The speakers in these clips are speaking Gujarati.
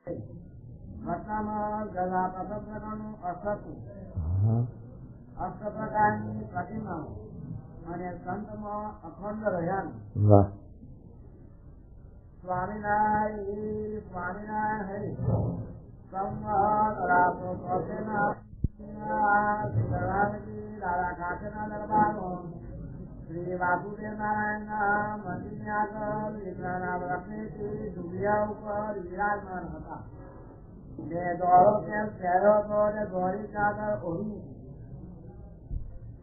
ઘટનામાં ગલા પ્રકારનું અસતું અષ્ટ પ્રકારની પ્રતિમાઓ અને સંતમાં અખંડ રહ્યાનું સ્વામિનારાયણ સ્વામિનારાયણ હરિ સંવત રાતો દાદા કાંઠના દરબારમાં શ્રી વાસુદેવ નારાયણના મંદિરની આગળ લીમડાના વૃક્ષની ઢૂલિયા ઉપર વિરાજમાન હતા. ને દોડો કેમ પહેરો હતો ને દોડી ચાદર ઓઢી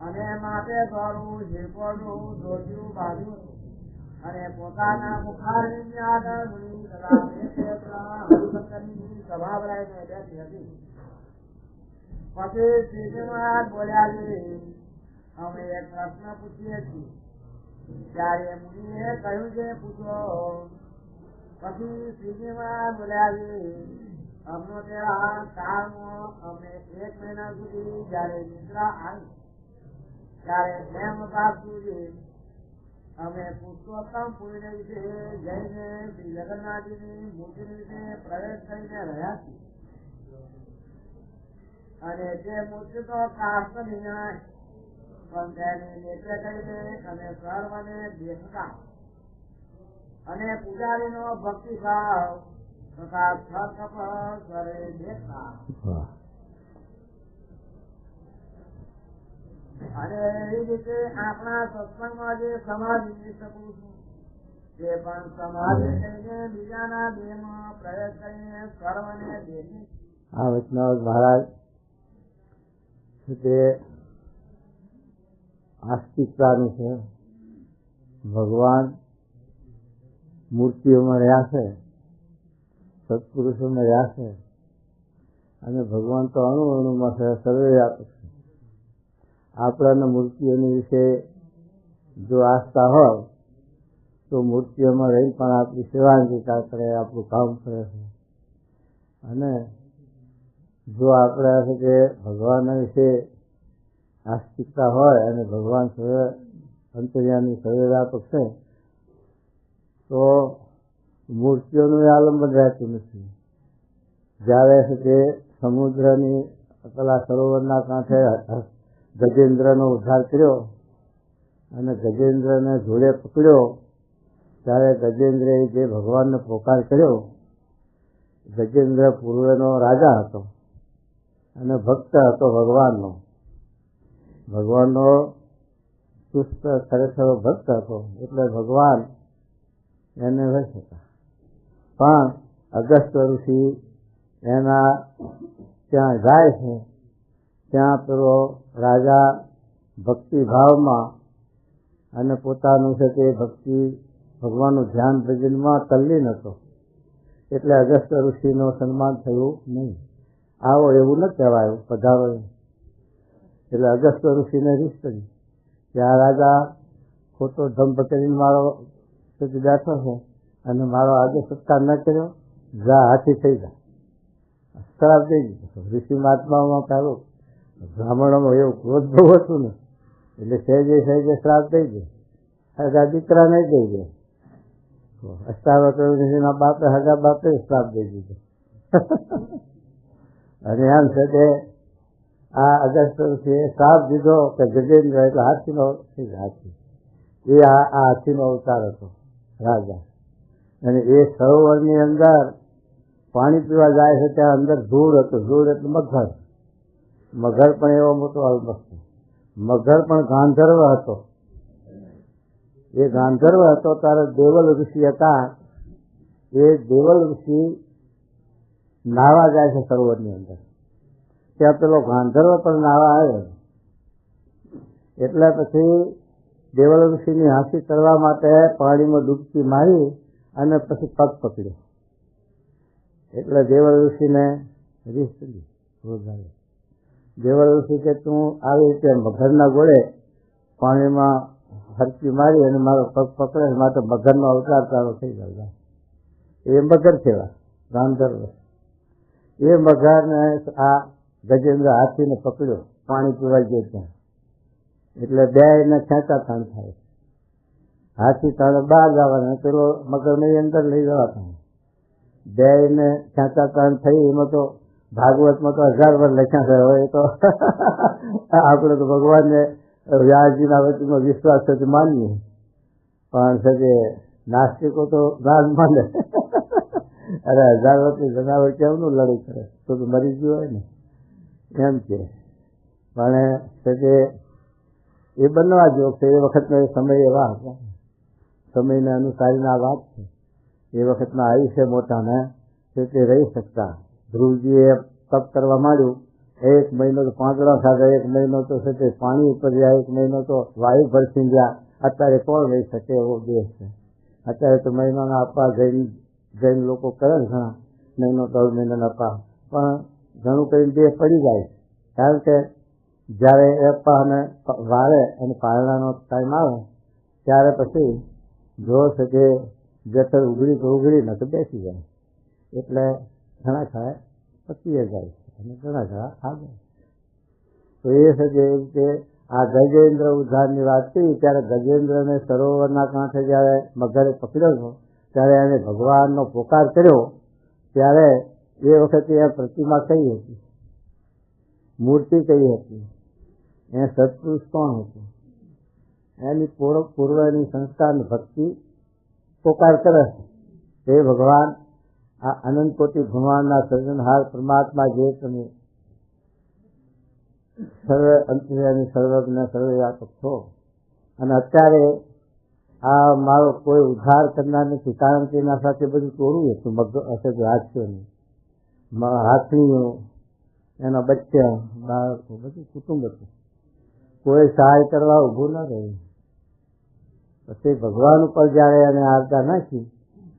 અને માથે દોડવું ઝીપોડું ધોતિયું બાંધ્યું અને પોતાના મુખારની આગળ સભા ભરાઈને બેઠી હતી. પછી શ્રીજી મહારાજ બોલ્યા છે, અમે એક પ્રશ્ન પૂછીએ છીએ. ત્યારે મુનિએ કહ્યું છે પૂછો. પછી શ્રીજી મહારાજ બોલ્યા છે, અમનો તેરા કાળમાં અમે 1 મહિના સુધી જયારે નિદ્રા આવી ત્યારે એમ પાછું છે અમે પુરુષોત્તમ પુણ્ય વિશે જઈને શ્રી જગન્નાથજીની મૂર્તિ વિશે પ્રવેશ કરીને રહ્યા છીએ. અને તે મૂર્તિ તો કાષ્ટ નિર્ણય પણ તેની નેત્રે કરીને અમે સર્વને દેખતા અને પૂજારીનો ભક્તિભાવ તથા સર્વ સરે દેખતા. અને એવી રીતે આપણા સત્સંગમાં જે સમાધિ પુરુષ તે પણ સમાધિ કરીને બીજાના દેહમાં પ્રવેશ કરીને સર્વને દેખી. આ વૈષ્ણવ મહારાજ તે આસ્તિકતાનું છે. ભગવાન મૂર્તિઓમાં રહ્યા છે, સત્પુરુષોમાં રહ્યા છે અને ભગવાન તો અણુ અણુમાં છે, સર્વે વ્યાપક છે. આપણાને મૂર્તિઓની વિશે જો આસ્થા હોય તો મૂર્તિઓમાં રહી પણ આપણી સેવા અંગીકાર કરે, આપણું કામ કરે છે. અને જો આપણે કે ભગવાનના વિશે આસ્તિકતા હોય અને ભગવાન સર્વે અંતર્યામી સર્વે વ્યાપક છે તો મૂર્તિઓનું આલંબન રહેતું નથી. જ્યારે છે તે સમુદ્રની પેલા સરોવરના કાંઠે ગજેન્દ્રનો ઉદ્ધાર કર્યો અને ગજેન્દ્રને જોડે પકડ્યો ત્યારે ગજેન્દ્રએ જે ભગવાનનો પોકાર કર્યો. ગજેન્દ્ર પૂર્વનો રાજા હતો અને ભક્ત હતો ભગવાનનો. ભગવાનનો સુસ્ત ખરેખર ભક્ત હતો એટલે ભગવાન એને વશ હતા. પણ અગસ્ત્ય ઋષિ એના ત્યાં જાય છે. ત્યાં પેલો રાજા ભક્તિભાવમાં અને પોતાનું છે તે ભક્તિ ભગવાનનું ધ્યાન ભજનમાં તલ્લીન હતો. એટલે અગસ્ત્ય ઋષિનું સન્માન થયું નહીં. આવો એવું ન કહેવાયું, પધારો. એટલે અગસ્ત્ય ઋષિને રીસ કરી કે આ રાજા ખોટો ધંભ કરીને મારો બેઠો છે અને મારો આજે સત્કાર ન કર્યો, જા હાથી થઈ જા. શ્રાપ દઈ દીધો. ઋષિ મહાત્માઓમાં પહેલું બ્રાહ્મણોમાં એવું ક્રોધ બહુ હતું ને એટલે સહેજે શ્રાપ દઈ દે. હગા દીકરા નહીં દઈ દે. અષ્ટાવક્ર ઋષિના બાપે હગા બાપે શ્રાપ દઈ દીધો. અને એમ છે કે આ અગસ્ત્ય ઋષિએ શ્રાપ દીધો કે ગજેન્દ્ર એટલે હાથીનો હાથી. એ આ હાથીનો અવતાર હતો રાજા. અને એ સરોવરની અંદર પાણી પીવા જાય છે ત્યાં અંદર ધૂળ હતું. ધૂળ એટલે મગર. મગર પણ એવો મોટો અલમસ્ત. મગર પણ ગાંધર્વ હતો. એ ગાંધર્વ હતો ત્યારે દેવલ ઋષિ હતા. એ દેવલ ઋષિ નાહવા જાય છે સરોવરની અંદર. ત્યાં પેલો ગાંધર્વ પણ નાહવા આવ્યો. એટલે પછી દેવલ ઋષિની હાંસી કરવા માટે પાણીમાં ડૂબકી મારી અને પછી પગ પકડ્યો. એટલે દેવલ ઋષિને રીસ કરી. દેવલ ઋષિ કે તું આવી રીતે મગરના ગોળે પાણીમાં હરકી મારી અને મારો પગ પકડે માટે મગરનો અવતાર તારો થઈ ગયો. એ મગર થયા ગાંધર્વ. એ મગરને આ ગજેન્દ્ર હાથીને પકડ્યો પાણી પીવાઈ ગયું ત્યાં. એટલે બે એને ખેંચાતાણ થાય. હાથી તાણે બહાર જવાના, પેલો મગરને અંદર લઈ જવા થાય. બેને ખેંચાકરણ થઈ એમાં તો ભાગવતમાં તો 1000 વર્ષ લખ્યા છે. હવે તો આપણે તો ભગવાનને વ્યાસજીના વચનમાં વિશ્વાસ છે માનીએ, પણ છે કે નાસ્તિકો તો ના જ માને. અરે 1000 વર્ષની જનાવર કેમનું લડી કરે, તો મરી ગયું હોય ને એમ છે. પણ છે કે એ બનવા જો છે. એ વખતનો એ સમય એવા હતા, સમયને અનુસારીને આ વાત છે. એ વખતના આયુષ્ય મોટાને તે રહી શકતા. ધ્રુવજીએ તપ કરવા માંડ્યું, 1 મહિનો તો પાંદડા ખાધા, 1 મહિનો તો છે તે પાણી ઉપર ગયા, 1 મહિનો તો વાયુ ભરસી ગયા. અત્યારે કોણ રહી શકે એવો દેશ છે. અત્યારે તો મહિનાના આપવા જૈન લોકો કરે ને, ઘણા મહિનો 3 મહિનાના આપવા, પણ ઘણું કરીને દેહ પડી જાય. કારણ કે જ્યારે એ અપ્પાને વાળે અને પારણાનો ટાઈમ આવે ત્યારે પછી જો છે કે જતર ઉઘડી તો ઉઘડી, ન તો બેસી જાય. એટલે ઘણા ખરા પચી જાય અને ઘણા ખરા આગળ. તો એ છે કે આ ગજેન્દ્ર ઉદ્ધારની વાત કરી ત્યારે ગજેન્દ્રને સરોવરના કાંઠે જ્યારે મગરે પકડ્યો હતો ત્યારે એને ભગવાનનો પોકાર કર્યો. ત્યારે એ વખતે એ પ્રતિમા કઈ હતી, મૂર્તિ કઈ હતી, એ સત્પુરુષ કોણ હતું, એની પૂર્વની સંસ્કાર ભક્તિ પોકાર કરે છે. એ ભગવાન આ અનંત કોટી ભગવાનના સર્જનહાર પરમાત્મા જે તમે સર્વ અંતર્યામી સર્વજ્ઞ સર્વવ્યાપક છો, અને અત્યારે આ મારો કોઈ ઉદ્ધાર કરનાર નથી. કારણ કે એના સાથે બધું તોડવું હતું. હાથીઓનું, હાથણીઓ, એના બચ્ચા, બાળકો, બધું કુટુંબ હતું. કોઈ સહાય કરવા ઊભું ન રહ્યું. પછી ભગવાન ઉપર જ્યારે એને આરતા નાખી,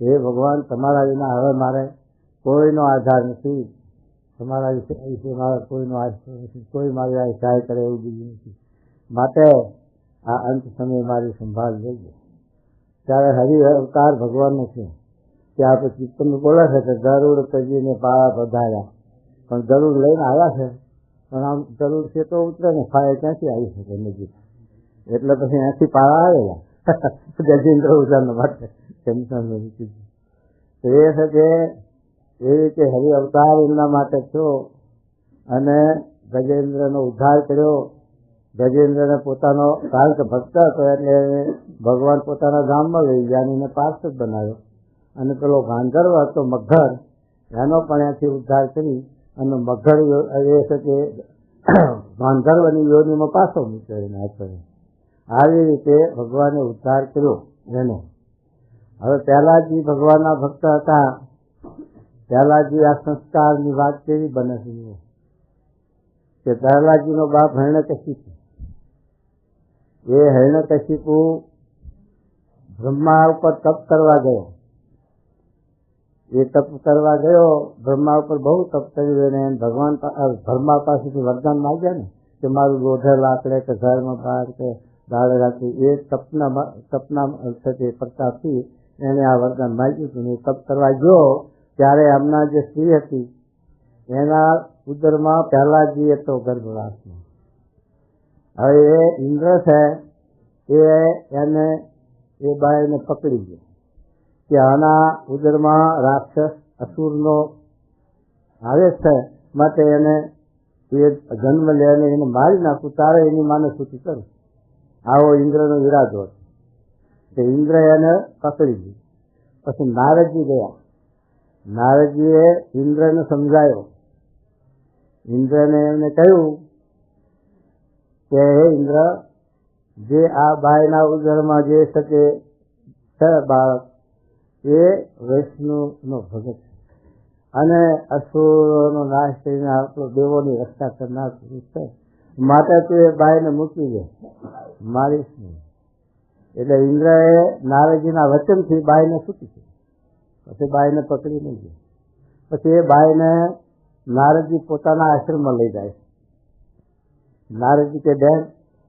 એ ભગવાન તમારા વિના હવે મારે કોઈનો આધાર નથી, તમારા વિશે મારે કોઈનો આધાર નથી, કોઈ મારી આ સહાય કરે એવું બીજું નથી, માટે આ અંત સમય મારી સંભાળ લેજો. ત્યારે હરિ અવતાર ભગવાનનો છે. ત્યાં પછી તમે બોલે છે કે ગરુડ તજીને પાળા પધાર્યા, પણ ગરુડ લઈને આવ્યા છે, પણ આમ ગરુડ છે તો ઉતરે ને, ફાય ક્યાંથી આવી શકે નજીક. એટલે પછી અહીંથી પાળા આવેલા ગજેન્દ્ર ઉદ્ધારના માટે. તો એ છે કે એ રીતે હરિ અવતાર એમના માટે થયો અને ગજેન્દ્રનો ઉદ્ધાર કર્યો. ગજેન્દ્રને પોતાનો, કારણ કે ભક્ત હતો એટલે ભગવાન પોતાના ધામમાં લઈ ગયા અને એને પાર્ષદ બનાવ્યો. અને પેલો ગાંધર્વ હતો મગર, એનો પણ ત્યાંથી ઉદ્ધાર કરી અને મગર એ છે કે ગાંધર્વની યોનિમાં પાછો મૂક્યો એને આચરે. આવી રીતે ભગવાને ઉદ્ધાર કર્યો એને. હવે પહેલાજી ભગવાનના ભક્ત હતા. પહેલાજી આ સંસ્કારની વાત કેવી બને છે કે પહેલાજીનો બાપ હિરણ્યકશિપુ. એ હિરણ્યકશિપુ બ્રહ્મા ઉપર તપ કરવા ગયો. એ તપ કરવા ગયો, બ્રહ્મા ઉપર બહુ તપ કર્યું. એને ભગવાન બ્રહ્મા પાસેથી વરદાન માંગ્યા ને કે મારું રોઢે લાકડે કે ઘરમાં બહાર કે દાડે રાખી. એ તપના પ્રતાપથી એને આ વરદાન માંગ્યું હતું. એ તપ કરવા ગયો ત્યારે એમના જે સ્ત્રી હતી એના ઉદરમાં પહેલાજી હતો ગર્ભવાસમાં. હવે એ ઇન્દ્ર છે એને એ બાઈને પકડી ગયો કે આના ઉદરમાં રાક્ષસ અસુરનો આવે છે, માટે એને એ જન્મ લે અને એને મારી નાખું, તારે એની માને છૂટી કરું. આવો ઇન્દ્રનો ઈરાદો હતો. કે ઇન્દ્ર એને પકડી ગયું. પછી નારદજી ગયા. નારદજીએ ઇન્દ્રને સમજાયો. ઇન્દ્રને એમને કહ્યું કે હે ઇન્દ્ર, જે આ બાયના ઉદરમાં જે શકે છે બાળક, એ વૈષ્ણુનો ભગત છે અને અસુરોનો નાશ કરીને આપણો દેવોની રક્ષા કરનાર પુરુષ છે, માટે તું એ બાઈને મૂકી દે, મારીશ નહીં. એટલે ઇન્દ્રએ નારદજીના વચનથી બાઈને છૂટી ગઈ. પછી બાઈને પકડી નહીં ગઈ. પછી એ બાઈને નારદજી પોતાના આશ્રમમાં લઈ જાય. નારદજી કે બેન,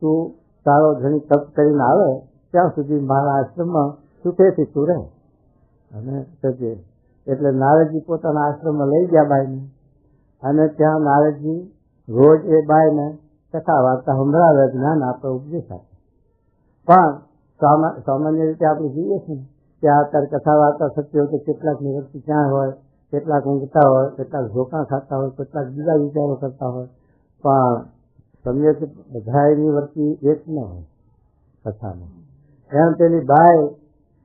તું તારો ઘણી તપ કરીને આવે ત્યાં સુધી મારા આશ્રમમાં સુખેથી તું રહે. અને એટલે નારદજી પોતાના આશ્રમમાં લઈ ગયા બાઈને. અને ત્યાં નારદજી રોજ એ બાઈને કથા વાર્તા સંભળાવે, જ્ઞાન આપે, ઉપદેશ આપે. પણ સામાન્ય રીતે આપણે જોઈએ છીએ કે અત્યારે કથા વાર્તા થતી હોય તો કેટલાક નિવૃત્તિ ક્યાં હોય કેટલાક ઊંઘતા હોય, કેટલાક ઝોકા ખાતા હોય, કેટલાક બીજા વિચારો કરતા હોય, પણ સમજે કે બધાની વર્તી એક ન હોય કથામાં. એમ પેલી બાઈ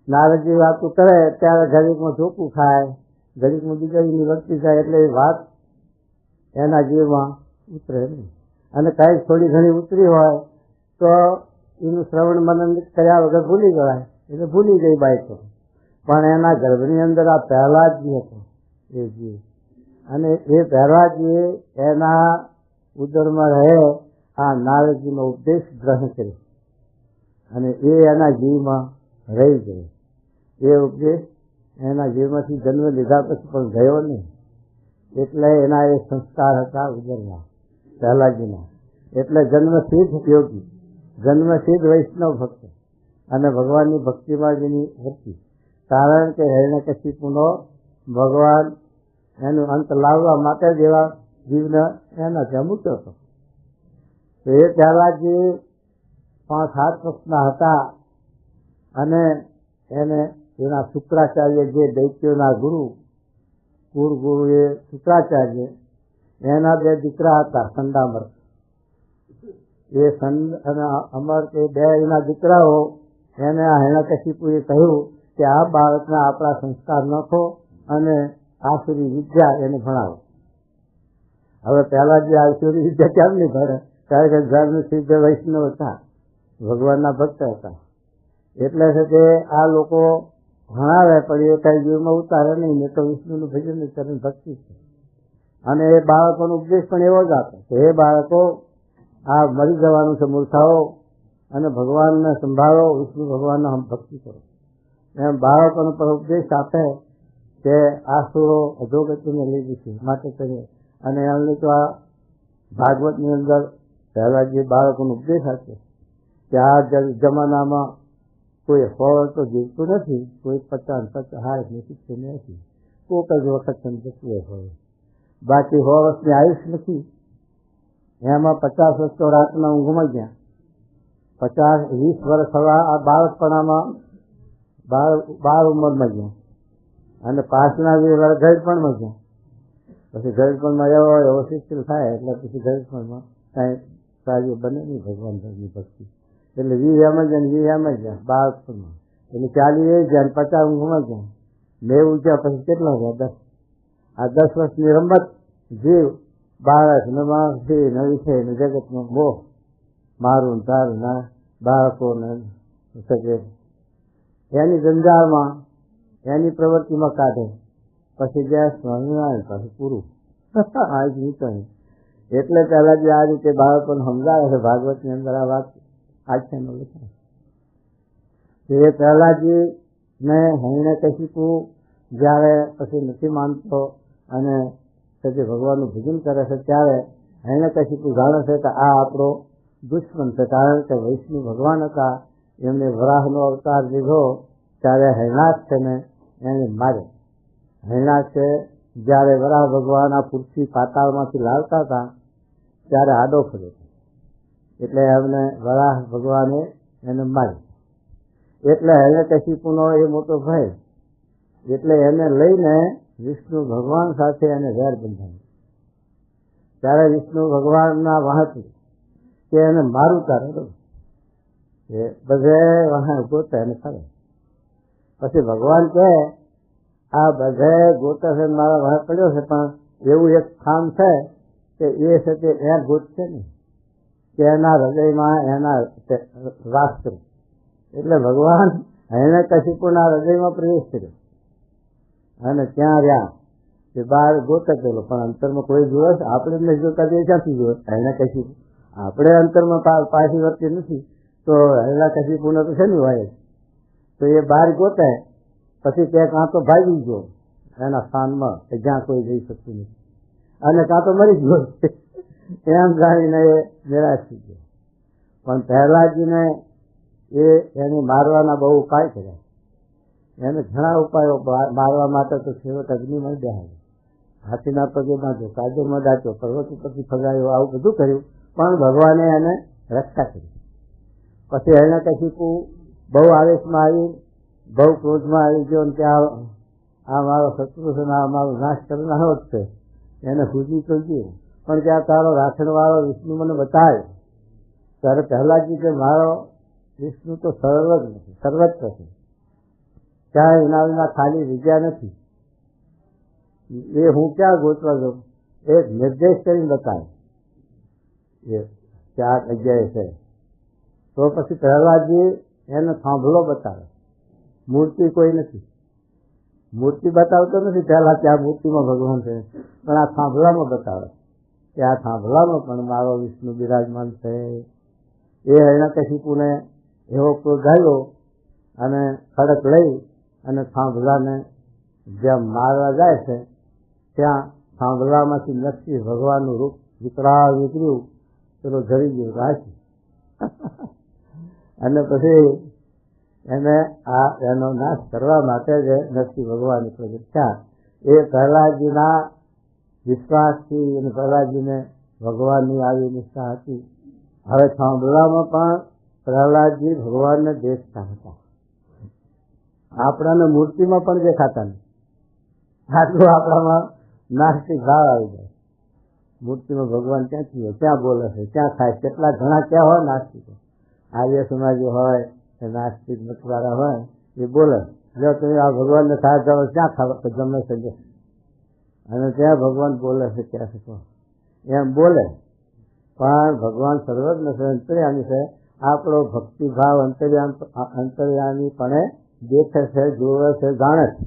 નારદજી વાતું કરે ત્યારે ઘડીકમાં ઝોકું ખાય, ઘડીકમાં બીજાની વર્તી જાય, એટલે એ વાત એના જીવમાં ઉતરે નહીં. અને કાંઈક થોડી ઘણી ઉતરી હોય તો એનું શ્રવણ મનન કર્યા વગર ભૂલી જવાય, એટલે ભૂલી ગઈ બાઈ તો. પણ એના ગર્ભની અંદર આ પહેલાજી હતો એ જીવ, અને એ પહેલાજી એના ઉદરમાં રહે આ નારદજીનો ઉપદેશ ગ્રહણ કર્યો અને એ એના જીવમાં રહી ગયો. એ ઉપદેશ એના જીવમાંથી જન્મ લીધા પછી પણ ગયો નહીં, એટલે એના એ સંસ્કાર હતા ઉદરના પહેલાજીના. એટલે જન્મસિદ્ધ યોગી, જન્મસિદ્ધ વૈષ્ણવ ભક્ત અને ભગવાનની ભક્તિમાં જેની હતી. કારણ કે હિરણ્યકશિપુનો ભગવાન એનું અંત લાવવા માટે જેવા જીવને એના ત્યાં મૂક્યો હતો. તો એ પહેલાજી 5-7 વર્ષના હતા અને એને એના શુક્રાચાર્ય જે દૈત્યોના ગુરુ કુળગુરુ એ શુક્રાચાર્ય, એના 2 દીકરા હતા સંડામર. એ સંડ અને અમર એ 2 એના દીકરાઓ એને આ હિરણ્યકશિપુએ કહ્યું કે આ બાળકને આપણા સંસ્કાર નાખો અને આસુરી વિદ્યા એને ભણાવો. હવે પહેલા જે આસુરી વિદ્યા કેમ નહીં ભણે? કારણ કે ધર્મ સિદ્ધ વૈષ્ણવ હતા, ભગવાનના ભક્ત હતા. એટલે છે કે આ લોકો ભણાવે પણ એ કઈ જીવમાં ઉતારે નહીં, એ તો વિષ્ણુનું ભજન કરે, ભક્તિ છે. અને એ બાળકોનો ઉપદેશ પણ એવો જ આપે કે એ બાળકો આ મરી જવાનું છે મૂર્ખાઓ, અને ભગવાનને સંભાળો, વિષ્ણુ ભગવાનને ભક્તિ કરો. એમ બાળકોનો પણ ઉપદેશ આપે કે આસુરો અધોગતિને લઈ જશે માટે કરીએ. અને એમને તો આ ભાગવતની અંદર પહેલા જે બાળકોનો ઉપદેશ આપે કે આ જમાનામાં કોઈ 100 તો જીવતું નથી, કોઈ 50, 60 ને 70 નથી, કોઈક જ વખત જતું હોય. બાકી 100 વર્ષની આયુષ નથી, એમાં 50 વર્ષ તો રાતના ઊંઘમાં ગયા, 50-20 વર્ષ હવા આ બાળકપણામાં બાર ઉંમરમાં ગયા, અને પાછના 20 વર્ષ ગળપણમાં ગયા. પછી ગળપણમાં એવો શિથિલ થાય એટલે પછી ગળપણમાં કાંઈ કાર્ય બને નહીં ભગવાન ભગની ભક્તિ. એટલે 20 એમ જ 20 એમ જ ગયા બાળકપણમાં, એટલે 40 ગયા, 50 ઊંઘમાં ગયા, 90 ગયા, પછી કેટલા ગયા? 10. આ 10 વર્ષની રમત જીવ બાળક નવી છે ને જગતનો મોહ, મારું તારું ના બાળકોને એની જંજાળમાં એની પ્રવૃત્તિમાં કાઢે, પછી ગેસ પછી પૂરું આ જ નીકળે. એટલે પહેલા જે આ રીતે બાળકોને સમજાવે છે ભાગવતની અંદર આ વાત આખ્યાનો લખાય. એ પહેલાજી ને હિરણ્યકશિપુ જ્યારે પછી નથી માનતો અને પછી ભગવાનનું ભજન કરે છે, ત્યારે હિરણ્યકશિપુ જાણે છે કે આ આપણો દુશ્મન છે. કારણ કે વૈષ્ણુ ભગવાન હતા, એમને વરાહનો અવતાર લીધો ત્યારે હિરણાક્ષને એને માર્યો. હિરણાક્ષે જ્યારે વરાહ ભગવાન આ પૃથ્વી પાતાળમાંથી લાવતા હતા ત્યારે આડો ફર્યો, એટલે એમને વરાહ ભગવાને એને માર્યો. એટલે હિરણ્યકશિપુનો એ મોટો ભય, એટલે એને લઈને વિષ્ણુ ભગવાન સાથે એને વેર બંધાયો. ત્યારે વિષ્ણુ ભગવાનના વાહથી કે એને મારું તારે એ બધે વાહન ગોતે એને કરે. પછી ભગવાન કહે આ બધે ગોતે છે, મારા વાહ પડ્યો છે, પણ એવું એક સ્થાન છે કે એ છે તે એ ગોતશે નહીં, કે એના હૃદયમાં એના વાસ કરે. એટલે ભગવાન હિરણ્યકશિપુના હૃદયમાં પ્રવેશ કર્યો અને ત્યાં રહ્યા કે બહાર ગોતે પેલો, પણ અંતરમાં કોઈ દિવસ આપણે નથી જોતા, તે ક્યાંથી જોવે? હિરણ્યકશિપુ આપણે અંતરમાં પાછી વર્તી નથી, તો હિરણ્યકશિપુને તો છે ને હોય. તો એ બહાર ગોતે, પછી ક્યાંક કાં તો ભાગી ગયો એના સ્થાનમાં કે જ્યાં કોઈ જઈ શકતું નથી, અને કાં તો મરી ગયો એમ જાણીને એ નિરાશ થઈ ગયો. પણ પહેલાજીને એને મારવાના બહુ ઉપાય કર્યા. એને ઘણા ઉપાયો મારવા માટે તો છેવટ અગ્નિમાં બેહાડ્યો, હાથીના પગે બાંધ્યો, કાજોમાં દાંચ્યો, પર્વત ઉપરથી ફગાવ્યો, આવું બધું કર્યું, પણ ભગવાને એને રક્ષા કરી. પછી હિરણ્યકશિપુ બહુ આવેશમાં આવી, બહુ ક્રોધમાં આવી ગયો, અને ત્યાં આ મારો શત્રુ છે, આ મારો નાશ કરનારો જ છે, એને પૂજી કરજે. પણ કે આ તારો રાખણવાળો વિષ્ણુ મને બતાવે. ત્યારે પ્રહલાદજી કે મારો વિષ્ણુ તો સર્વત્ર છે, ક્યાંય એના વિના ખાલી જગ્યા નથી. એ હું ક્યાં ગોતવા જાઉં? એક નિર્દેશ કરીને બતાવે એ કે આ જગ્યાએ છે. તો પછી પ્રહલાદજી એને થાંભલો બતાવે. મૂર્તિ કોઈ નથી, મૂર્તિ બતાવતો નથી પહેલા કે આ મૂર્તિમાં ભગવાન છે, પણ આ થાંભલામાં બતાવે કે આ થાંભલામાં પણ મારો વિષ્ણુ બિરાજમાન છે. એ હિરણ્યકશિપુને એવો ક્રોધાયો અને ખડક લઈ અને થાંભલાને જ્યાં મારવા જાય છે ત્યાં થાંભલામાંથી નરસિંહ ભગવાનનું રૂપ વિકરાળ નીકળ્યું, પેલો જરી ગયું રાશી. અને પછી એને એનો નાશ કરવા માટે જ નરસિંહ ભગવાન પ્રગટ થયા. એ પ્રહલાદજીના વિશ્વાસથી અને પ્રહલાદજીને ભગવાનની આવી નિષ્ઠા હતી. હવે થાંભલામાં પણ પ્રહલાદજી ભગવાનને દેખતા હતા, આપણાને મૂર્તિમાં પણ દેખાતા નથી. આટલું આપણામાં નાસ્તિક ભાવ આવી જાય. મૂર્તિમાં ભગવાન ક્યાંથી હોય, ક્યાં બોલે છે, ક્યાં ખાય, કેટલા ઘણા ક્યાં હોય નાસ્તિકો. આર્ય સમાજી હોય, નાસ્તિક મતવાળા હોય, એ બોલે જો તમે આ ભગવાનને ખાવા જાઓ ક્યાં ખાવા જમે છે, અને ત્યાં ભગવાન બોલે છે ક્યાં શકો એમ બોલે. પણ ભગવાન સર્વજ્ઞ છે, અંતર્યામી છે. આપણો ભક્તિભાવ અંતર્યામી પણ દેખે છે, જોવે છે, જાણે છે.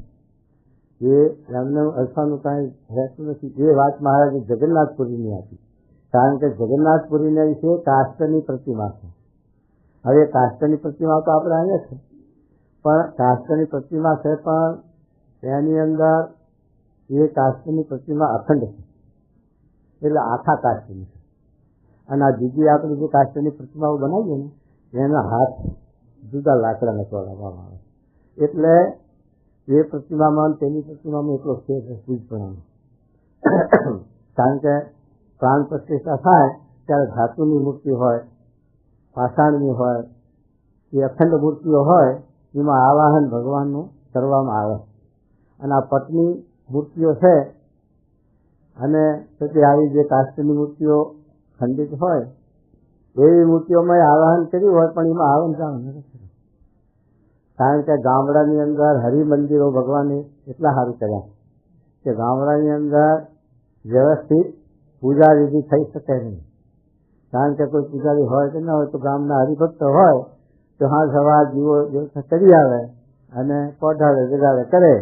એ એમને અર્થાનું કાંઈ રહેતું નથી. એ વાત મહારાજે જગન્નાથપુરીની હતી, કારણ કે જગન્નાથપુરીના વિશે કાષ્ટની પ્રતિમા છે. હવે કાષ્ટની પ્રતિમા તો આપણે અહીંયા છે, પણ કાષ્ટની પ્રતિમા છે, પણ એની અંદર એ કાષ્ટની પ્રતિમા અખંડ છે, એટલે આખા કાષ્ટની છે. અને આ બીજી આપણે જે કાષ્ટની પ્રતિમાઓ બનાવીએ ને એના હાથ જુદા લાકડાના ચોરાવવામાં આવે, એટલે એ પ્રતિમામાં તેની પ્રતિમામાં એટલો ફેર છે પૂજપણાનો. કારણ કે પ્રાણ પ્રતિષ્ઠા થાય ત્યારે ધાતુની મૂર્તિ હોય, પાષાણની હોય, એ અખંડ મૂર્તિઓ હોય, એમાં આવાહન ભગવાનનું કરવામાં આવે. અને આ પટની મૂર્તિઓ છે, અને પછી આવી જે કાષ્ટની મૂર્તિઓ ખંડિત હોય એવી મૂર્તિઓમાં આવાહન કર્યું હોય, પણ એમાં આવન જાણ નથી. કારણ કે ગામડાની અંદર હરિમંદિરો ભગવાને એટલા સારું કર્યા કે ગામડાની અંદર વ્યવસ્થિત પૂજા વિધિ થઈ શકે નહીં. કારણ કે કોઈ પૂજારી હોય કે ન હોય તો ગામના હરિભક્ત હોય તો હા સવાર જીવો કરી આવે અને પોઢાડે જગાડે કરે,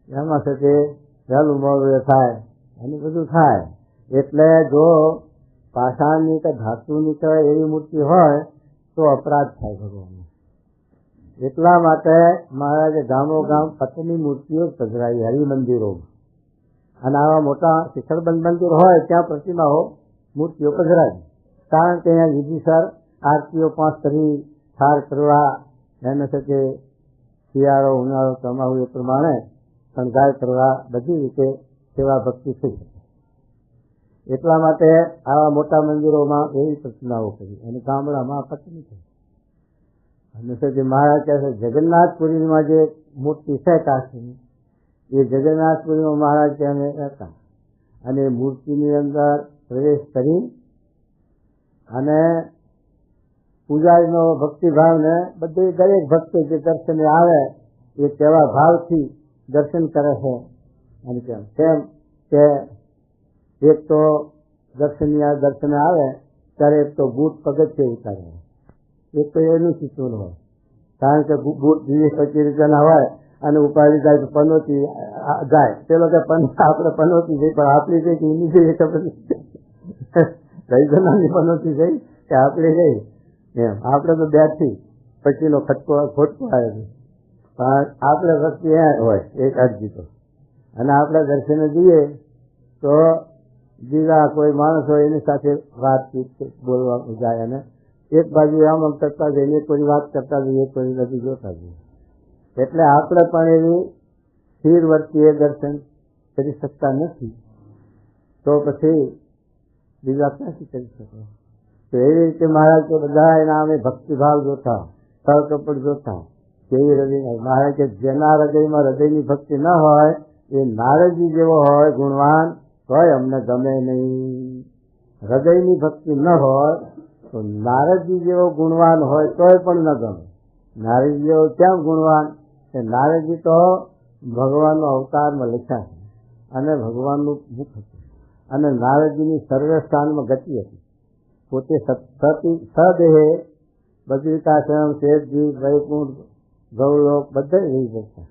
એમાં છે તે વહેલું મોડું થાય અને બધું થાય. એટલે જો પાષાણની કે ધાતુની કે એવી મૂર્તિ હોય તો અપરાધ થાય ભગવાનને. એટલા માટે મહારાજે ગામો ગામ પટની મૂર્તિઓ સજરાવી હરિમંદિરોમાં. અને આવા મોટા શિખરબંધ મંદિર હોય ત્યાં પ્રતિમાઓ મૂર્તિઓ પધરાવી. કારણ કે અહીંયા વિધિસર આરતીઓ 5 કરી, ઠાર કરવા, એને સાથે શિયાળો ઉનાળો ચોમાસું એ પ્રમાણે શણગાર કરવા, બધી રીતે સેવા ભક્તિ થઈ શકે. એટલા માટે આવા મોટા મંદિરોમાં એવી પ્રતિમાઓ કરી અને ગામડામાં પટની કરી. અને પછી મહારાજ કહે છે જગન્નાથપુરીમાં જે મૂર્તિ છે કાશીની, એ જગન્નાથપુરીમાં મહારાજ ત્યાં હતા અને મૂર્તિની અંદર પ્રવેશ કરી અને પૂજારીનો ભક્તિભાવને બધી દરેક ભક્તો જે દર્શને આવે એ કેવા ભાવથી દર્શન કરે છે. અને કેમ કે એક તો દર્શને આવે ત્યારે એક તો બૂટ પગથિયે ઉતારે, એક તો એનું શીખવું હોય. કારણ કે બૂટ 20-25 રૂપિયાના હોય અને ઉપાડી જાય તો પનોતી જાય, પેલો કે આપણે પનોતી જઈ, પણ આપણી જઈ કે એની જઈ ખબર કઈ જણાની પનોતી જઈ કે આપણી જઈ એમ. આપણે તો બેઠી પછીનો ખટકો ખોટકો આવે છે, પણ આપણે વસ્તુ એ હોય એક અરજી તો. અને આપણે દર્શને જઈએ તો બીજા કોઈ માણસ હોય એની સાથે વાતચીત બોલવા જાય અને એક બાજુ આમ કરતા જઈએ, એક કોઈ વાત કરતા જઈએ, કોઈ નથી જોતા જઈએ. એટલે આપણે પણ એવી સ્થિર વર્તીએ દર્શન કરી શકતા નથી, તો પછી બીજા ક્યાંથી કરી શકો? તો એવી રીતે મહારાજ તો બધા એના અમે ભક્તિભાવ જોતા, સ્થળ કપડ જોતા, કેવી હૃદય મહારાજ કે જેના હૃદયમાં હૃદયની ભક્તિ ન હોય એ નારદજી જેવો હોય ગુણવાન તોય અમને ગમે નહીં. હૃદયની ભક્તિ ન હોય તો નારદજી જેવો ગુણવાન હોય તોય પણ ન ગમે. નારદજી જેવો કેમ ગુણવાન? કે નારદજી તો ભગવાનનો અવતારમાં લખ્યા છે અને ભગવાનનું મુખ હતું અને નારદજીની સર્વસ્થાનમાં ગતિ હતી. પોતે સદેહે બદ્રિકાશ્રમ, શેઠજી, વૈકુંઠ, ગૌલોક બધે રહી શકતા.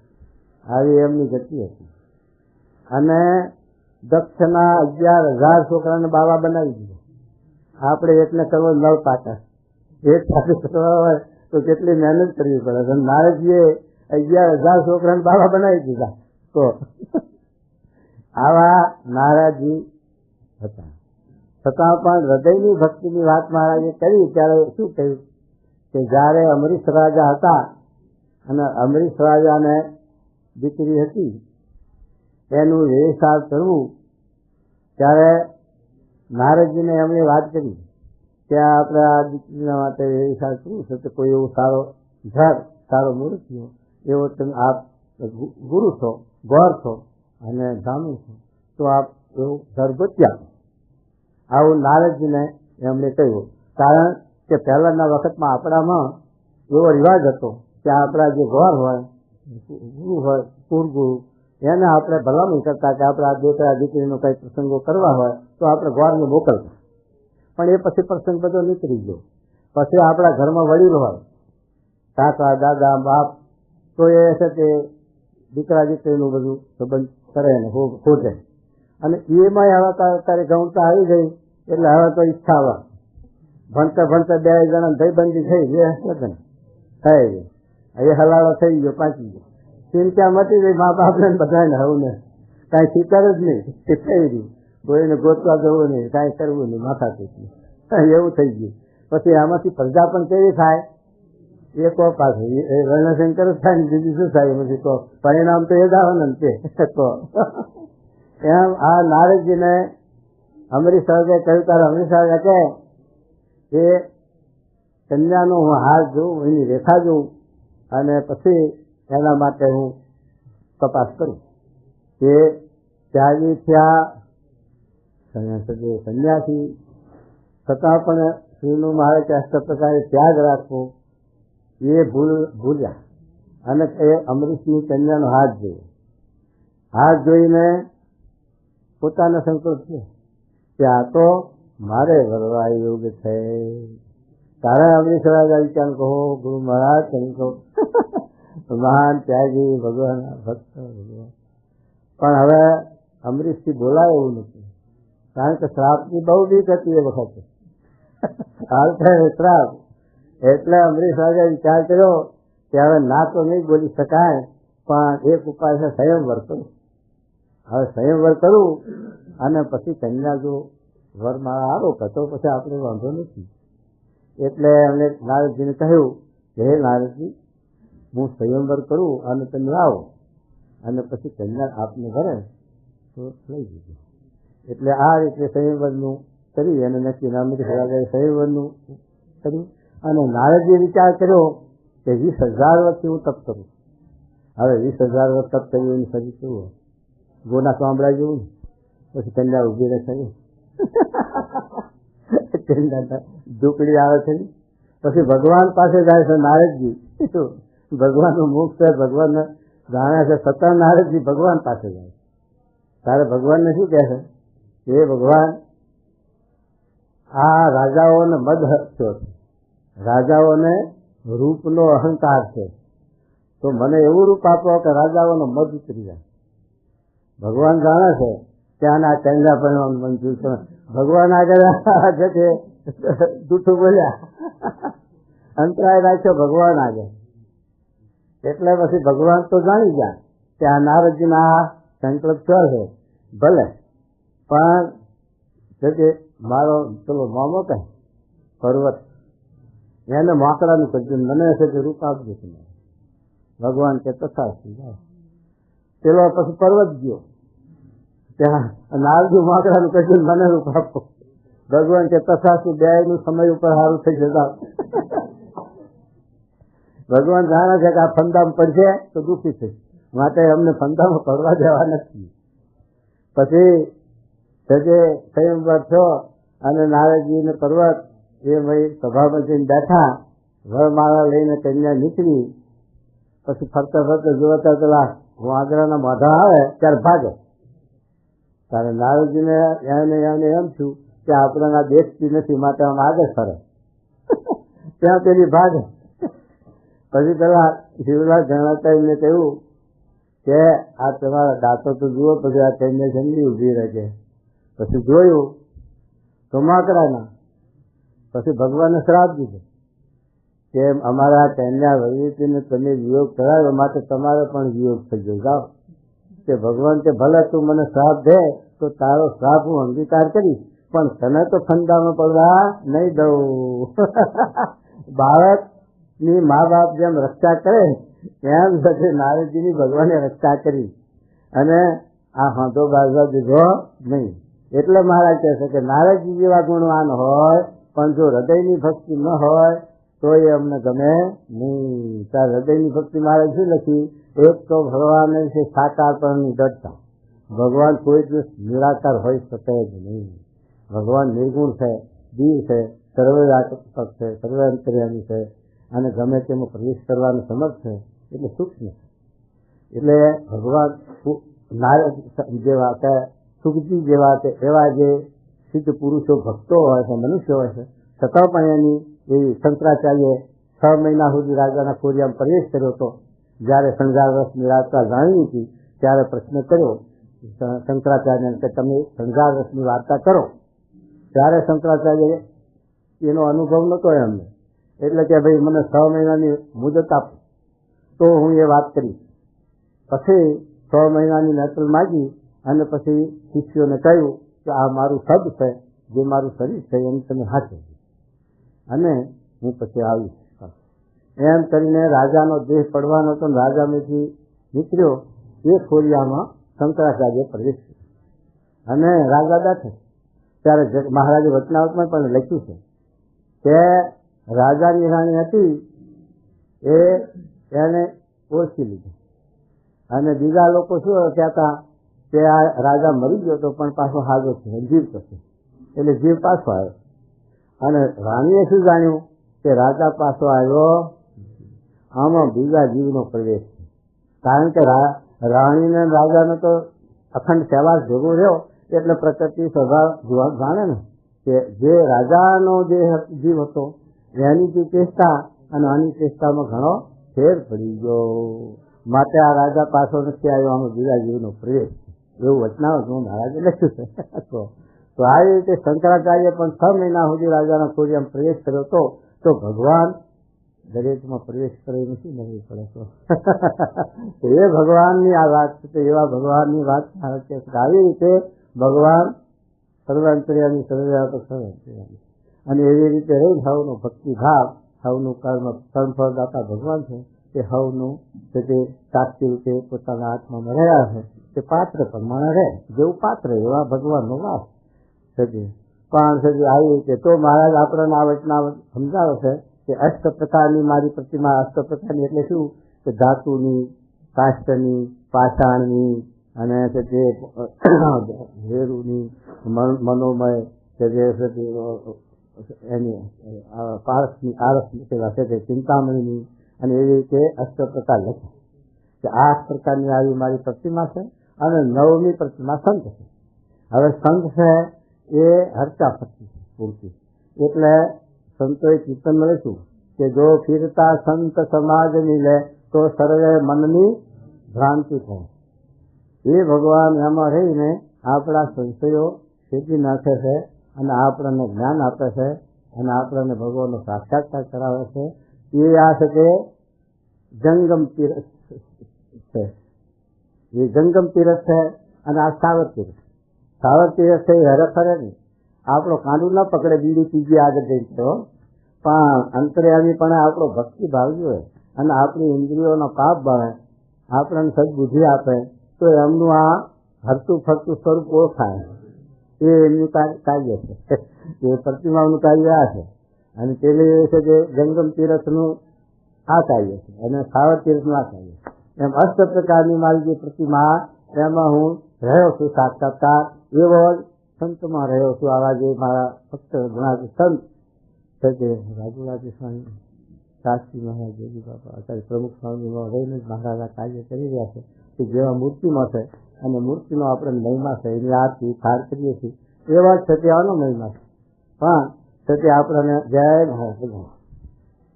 આવી એમની ગતિ હતી. અને દક્ષના 11,000 છોકરાને બાવા બનાવી દીધા. આપણે એકને કરવો 9 પાકા. એક સાથે કરવા હોય તો કેટલી મહેનત કરવી પડે. નારદજીએ 11,000 છોકરાને બાવા બનાવી દીધા. તો આવા નારાજી હતા. છતાં પણ હૃદયની ભક્તિની વાત મહારાજે કરી ત્યારે શું કહ્યું કે જ્યારે અમરીશ રાજા હતા અને અમરીશ રાજાને દીકરી હતી એનું વેશાળ કરવું, ત્યારે નારદજીને એમણે વાત કરી કે આપણે આ દીકરીના માટે વેશાળ કરવું છે તો કોઈ એવું સારો ઘર, સારો મૂર્તિઓ એવો તમે આપ ગુરુ છો, ગોર છો અને બ્રાહ્મણ છો તો આપ એવું ઘર ગોત્યા. આવું નારદજીને એમણે કહ્યું. કારણ કે પહેલાના વખતમાં આપણામાં એવો રિવાજ હતો કે આપણા જે ગોર હોય, ગુરુ હોય, કુળગુરુ, એને આપણે ભલામણ કરતા કે આપણે આ દીકરા દીકરીનો કંઈ પ્રસંગો કરવા હોય તો આપણે ગોરને મોકલતા. પણ એ પછી પ્રસંગ બધો નીકળી ગયો. પછી આપણા ઘરમાં વડીલ હોય, કાકા, દાદા, બાપ, તો એ છે તે દીકરા દીકરીનું બધું સંબંધ કરે ને ખોટે. અને એમાં હવે અત્યારે ગૌણતા આવી ગઈ એટલે હવે તો ઈચ્છા આવે ભણતા ભણતા 2 જણા ભાઈબંધી થઈ ગઈ, થઈ ગઈ, એ હલાળો થઈ ગયો, પાછી ગયો, ચિંતા મટી ગઈ મા બાપને બધાને. હવે ને કાંઈ ફિકર જ નહીં, થઈ રહ્યું, કોઈને ગોતવા જવું નહીં, કાંઈ કરવું નહીં, માથા પીઠ એવું થઈ ગયું. પછી આમાંથી પ્રજા પણ કેવી થાય? એક પાછું એ વર્ણશંકર જ થાય ને, બીજું શું થાય? પછી તો પરિણામ તો એ જ આવે ને તે. તો એમ આ નારદજીને અમરીશ સાહેબે કહ્યું. ત્યારે અમરીશ સાહેબે કહે એ કન્યાનો હું હાથ જોઉં, એની રેખા જોઉં અને પછી એના માટે હું તપાસ કરું. એ ત્યાગી થયા, સંન્યાસી, છતાં પણ શ્રીનું મારે કે અષ્ટ પ્રકારે ત્યાગ રાખવો એ ભૂલ્યા અને એ અમરીશની કન્યાનો હાથ જોયો. હાથ જોઈને પોતાનો સંકલ્પ છે કે આ તો મારે વરવા યોગ છે. તારે અમરીશ રાજા વિચાર કહો, ગુરુ મહારાજ તમે કહો, મહાન ત્યાગી ભગવાન ભક્ત ભગવાન. પણ હવે અમરીશથી બોલાય એવું નથી, કારણ કે શ્રાપની બહુ બીક હતી એ વખતે. હાલ થાય શ્રાપ. એટલે અમરીશ રાજા વિચાર કર્યો કે હવે ના તો નહીં બોલી શકાય, પણ એક ઉપાય છે સંયમવર કરું. હવે સંયમવર કરું અને પછી કન્યા જો વર મારા આરોપ હતો પછી આપણે વાંધો નથી. એટલે એમણે નારદજીને કહ્યું કે હે નારદજી, હું સંયમવર કરું અને તમે આવો અને પછી કન્યા આપને ભરે તો લઈ દીધું. એટલે આ રીતે સંયમવરનું કરી અને નક્કી અમરીશ રાજાએ સંયમવરનું કર્યું. અને નારદજીએ વિચાર કર્યો કે 20,000 વર્ષથી હું તપ કરું. હવે 20,000 વર્ષ તપ કર્યું એની શરીર કેવું ગોના સાંભળાઈ જેવું ને પછી કન્યા ઉભી રહે છે, ઢુકડી આવે છે. પછી ભગવાન પાસે જાય છે નારદજી. ભગવાનનું મુખ છે, ભગવાનને જાણે છે, છતાં નારદજી ભગવાન પાસે જાય. તારે ભગવાનને શું કહે છે કે એ ભગવાન આ રાજાઓને મદ થયો છે, રાજાઓને રૂપનો અહંકાર છે, તો મને એવું રૂપ આપો કે રાજાઓનો મદ ઉતરી જાય. ભગવાન જાણે છે કે આના ચંગા પરિણામ મંજૂર છે. ભગવાન આગળ જશે જૂઠું બોલ્યા, અંતરાય રાખ્યો ભગવાન આગળ. એટલે પછી ભગવાન તો જાણી ગયા કે આ નારદજીના સંકલ્પ થયો છે, ભલે પણ જે મારો પેલો મામો કહે પર્વત એને માકડાનું કરજો, મને હશે કે રૂપ આપજો તમે. ભગવાન કે તથા જાય. પેલો પછી પર્વત ગયો, ત્યાં નારજી માકડાનું કરજો મને રૂપ આપો. ભગવાન કે તથા શું, બે નું સમય ઉપર સારું થઈ જતા. ભગવાન જાણે છે કે આ ફંદામાં પડશે તો દુઃખી થશે, માટે અમને ફંદામાં પડવા દેવા નથી. પછી સજે સંયમવર થયો અને નારદજી ને પર્વત એ ભાઈ સભામાં જઈને બેઠા, વરમાળા લઈને કન્યા નીકળી. પછી ફરતા ફરતા જોતા પેલા વાંદરાના મોઢા આવે ત્યારે ભાગે. ત્યારે નારદજીને એને એમ થયું કે આપણાના દેશથી નથી, માટે આમ આગળ ફરે. ત્યાં પેલી ભાગે. પછી પેલા શિવલાલ જણાતા એમને કહ્યું કે આ તમારા દાંતો તો જુઓ. પછી આ કન્યા જંગલી ઉભી રહે છે. પછી જોયું તો માકડાના. પછી ભગવાને શ્રાપ દીધો કે અમારા કન્યા વૈરીને તમે વિયોગ કરાવ્યો, માટે તમારે પણ વિયોગ થઈ ગયો. જાઓ કે ભગવાન કે ભલે તું મને શ્રાપ દે તો તારો શ્રાપ હું અંગીકાર કરીશ, પણ તને તો ફંદામાં પડવા નહીં દઉં. બાળકની મા બાપ જેમ રક્ષા કરે એમ સાથે નારદજીની ભગવાને રક્ષા કરી અને આ હાથો બાજવા દીધો નહીં. એટલે મહારાજ કહે છે કે નારદજી જેવા ગુણવાન હોય પણ જો હૃદયની ભક્તિ ન હોય તો એ અમને ગમે નહીં. તાર હૃદયની ભક્તિ મારે શું લખી? એક તો ભગવાન છે સાકાર પણની દૃઢતા. ભગવાન કોઈ દિવસ નિરાકાર હોઈ શકે જ નહીં. ભગવાન નિર્ગુણ છે, દીવ છે, સર્વવ્યાપક છે, સર્વાંતર્યામી છે અને ગમે તેમાં પ્રવેશ કરવાનું સમર્થ છે, એટલે સૂક્ષ્મ છે. એટલે ભગવાન નારદ જેવા કે સુખજી જેવા કે એવા જે સિદ્ધ પુરુષો ભક્તો હોય છે, મનુષ્યો હોય છે, છતાં પણ એની એવી શંકરાચાર્ય 6 મહિના સુધી રાજાના કોરિયામાં પ્રવેશ કર્યો હતો. જ્યારે શણગાર રસની વાર્તા જાણી હતી ત્યારે પ્રશ્ન કર્યો શંકરાચાર્યને કે તમે શણગાર રસની વાર્તા કરો. ત્યારે શંકરાચાર્ય એનો અનુભવ નહોતો એમને, એટલે કે ભાઈ મને 6 મહિનાની મુદત આપો તો હું એ વાત કરીશ. પછી 6 મહિનાની નકલ માગી અને પછી શિષ્યોને કહ્યું કે આ મારું સદ છે, જે મારું શરીર છે એની તમે હાચવજો અને હું પછી આવીશ. એમ કરીને રાજાનો દેહ પડવાનો હતો. રાજામાંથી નીકળ્યો એ ખોરિયામાં શંકરાચાર્ય પ્રવેશ કર્યો અને રાજા બેઠા. ત્યારે મહારાજે વચનાવતમાં પણ લખ્યું છે કે રાજાની રાણી હતી એને ઓળખી લીધી અને બીજા લોકો શું કહેતા કે આ રાજા મરી ગયો હતો પણ પાછો હાજો છે, જીવતો છે, એટલે જીવ પાછો આવ્યો. અને રાણીએ શું જાણ્યું કે રાજા પાછો આવ્યો, આમાં બીજા જીવનો પ્રવેશ છે. કારણ કે રાણીને રાજાને તો અખંડ સહેવાસ ભેગો રહ્યો એટલે પ્રકૃતિ સ્વભાવ જાણે ને કે જે રાજાનો જે જીવ હતો એની જે ચેષ્ટા અને આની ચેષ્ટામાં ઘણો ફેર પડી ગયો. માટે આ રાજા પાછો નથી આવ્યો, આમાં બીજા જીવનો પ્રવેશ છે, એવું વચનાવતમાં મહારાજે લખ્યું છે. તો આ રીતે શંકરાચાર્ય પણ 6 મહિના સુધી રાજાના કોરિયામાં પ્રવેશ કર્યો હતો. તો ભગવાન દરેકમાં પ્રવેશ કરે નથી નવી પડે તો એ ભગવાનની આ વાત છે. એવા ભગવાનની વાત આવી રીતે ભગવાન સર્વાંતર્યામી સર્વવ્યાપક સર્વાંતર્યામી અને એવી રીતે રહી હવનો ભક્તિભાવ, હવનું કર્મફળદાતા ભગવાન છે તે હવનું તે સાક્ષી રીતે પોતાના આત્મામાં રહ્યા છે. તે પાત્ર પ્રમાણે રહે, જેવું પાત્ર એવા ભગવાનનો વાસ છે. પણ આવી રીતે તો મહારાજ આપણને આ વચના સમજાવે છે કે 8 પ્રકારની મારી પ્રતિમા. 8 પ્રકારની એટલે શું? કે ધાતુની, કાષ્ટની, પાષાણની અને જે હેરુની, મનોમય કે જે એની પારસની આરસની સેવા છે તે ચિંતામણીની અને એવી રીતે 8 પ્રકાર લખે કે 8 પ્રકારની આવી મારી પ્રતિમા છે. અને 9મી પ્રતિમા સંત છે. હવે સંત છે એ હરતા ફરતી છે પૂરતી. એટલે સંતોએ કીર્તનમાં લખ્યું કે જો ફિરતા સંત સમાજ મિલે તો સર્વે મનની ભ્રાંતિ થાય. એ ભગવાન એમાં રહીને આપણા સંશયો છેદી નાખે છે અને આપણને જ્ઞાન આપે છે અને આપણને ભગવાનનો સાક્ષાત્કાર કરાવે છે. એ આ છે કે જંગમ તીર્થ છે. એ જંગમ તીર્થ છે અને આ સાવર તીર્થ. સાવર તીર્થ છે એ હરે ફરે નહીં. આપણો કાંડું ના પકડે, બીડી પીજી આગળ જઈ તો પણ અંતર્યામી પણ આપણો ભક્તિ ભાવ જોઈએ અને આપણી ઇન્દ્રિયોનો પાપ બને, આપણને સદબુદ્ધિ આપે તો એમનું આ હરતું ફરતું સ્વરૂપ ઓળખાય. એ એમનું કાર્ય છે. એ પ્રતિમાનું કાર્ય આ છે. અને પેલી એ છે કે જંગમ તીર્થનું આ કાર્ય છે અને સાવતીર્થનું આ કાર્ય. એમ અષ્ટ પ્રકારની મારી જે પ્રતિમા એમાં હું રહ્યો છું સાક્ષાત્કાર એવો જ સંતમાં રહ્યો છું. આવા જે મારા ભક્ત ઘણા સંત છે તે રાજુલાજી સ્વામી, શાસ્ત્રી મહારાજ, જોગી બાપા, અત્યારે પ્રમુખ સ્વામીમાં રહીને જ મહારાજા કાર્ય કરી રહ્યા છે કે જેવા મૂર્તિમાં છે અને મૂર્તિનો આપણે મહિમા છે એની આરતી થાર કરીએ છીએ એવા જ સત્યાનો મહિમા છે. પણ સત્ય આપણને જય મહારાજ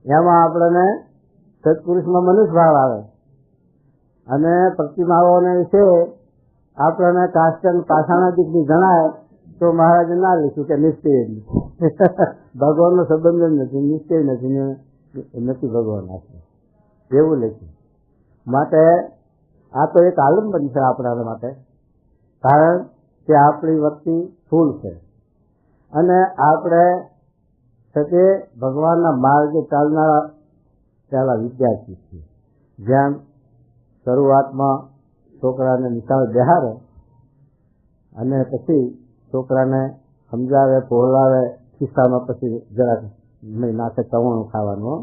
એમાં આપણને સત્પુરુષમાં મનુષ્ય ભાવ આવે અને પ્રતિમાઓને વિશે આપણને કાસ્ટન પાષાણાદિકની જણાય તો મહારાજે ના લખ્યું કે નિશ્ચય ભગવાનનો સંબંધ જ નથી, નિશ્ચય નથી ભગવાન આપે એવું લખ્યું. માટે આ તો એક આલંબન છે આપણા માટે, કારણ કે આપણી વસ્તી ફૂલ છે અને આપણે તે ભગવાનના માર્ગે ચાલનારા પહેલા વિદ્યાર્થી છીએ. જેમ શરૂઆતમાં છોકરાને નિશાળ બેહારે અને પછી છોકરાને સમજાવે, પહોળાવે, ખિસ્સામાં પછી જરાક નાખે ચવણું ખાવાનું,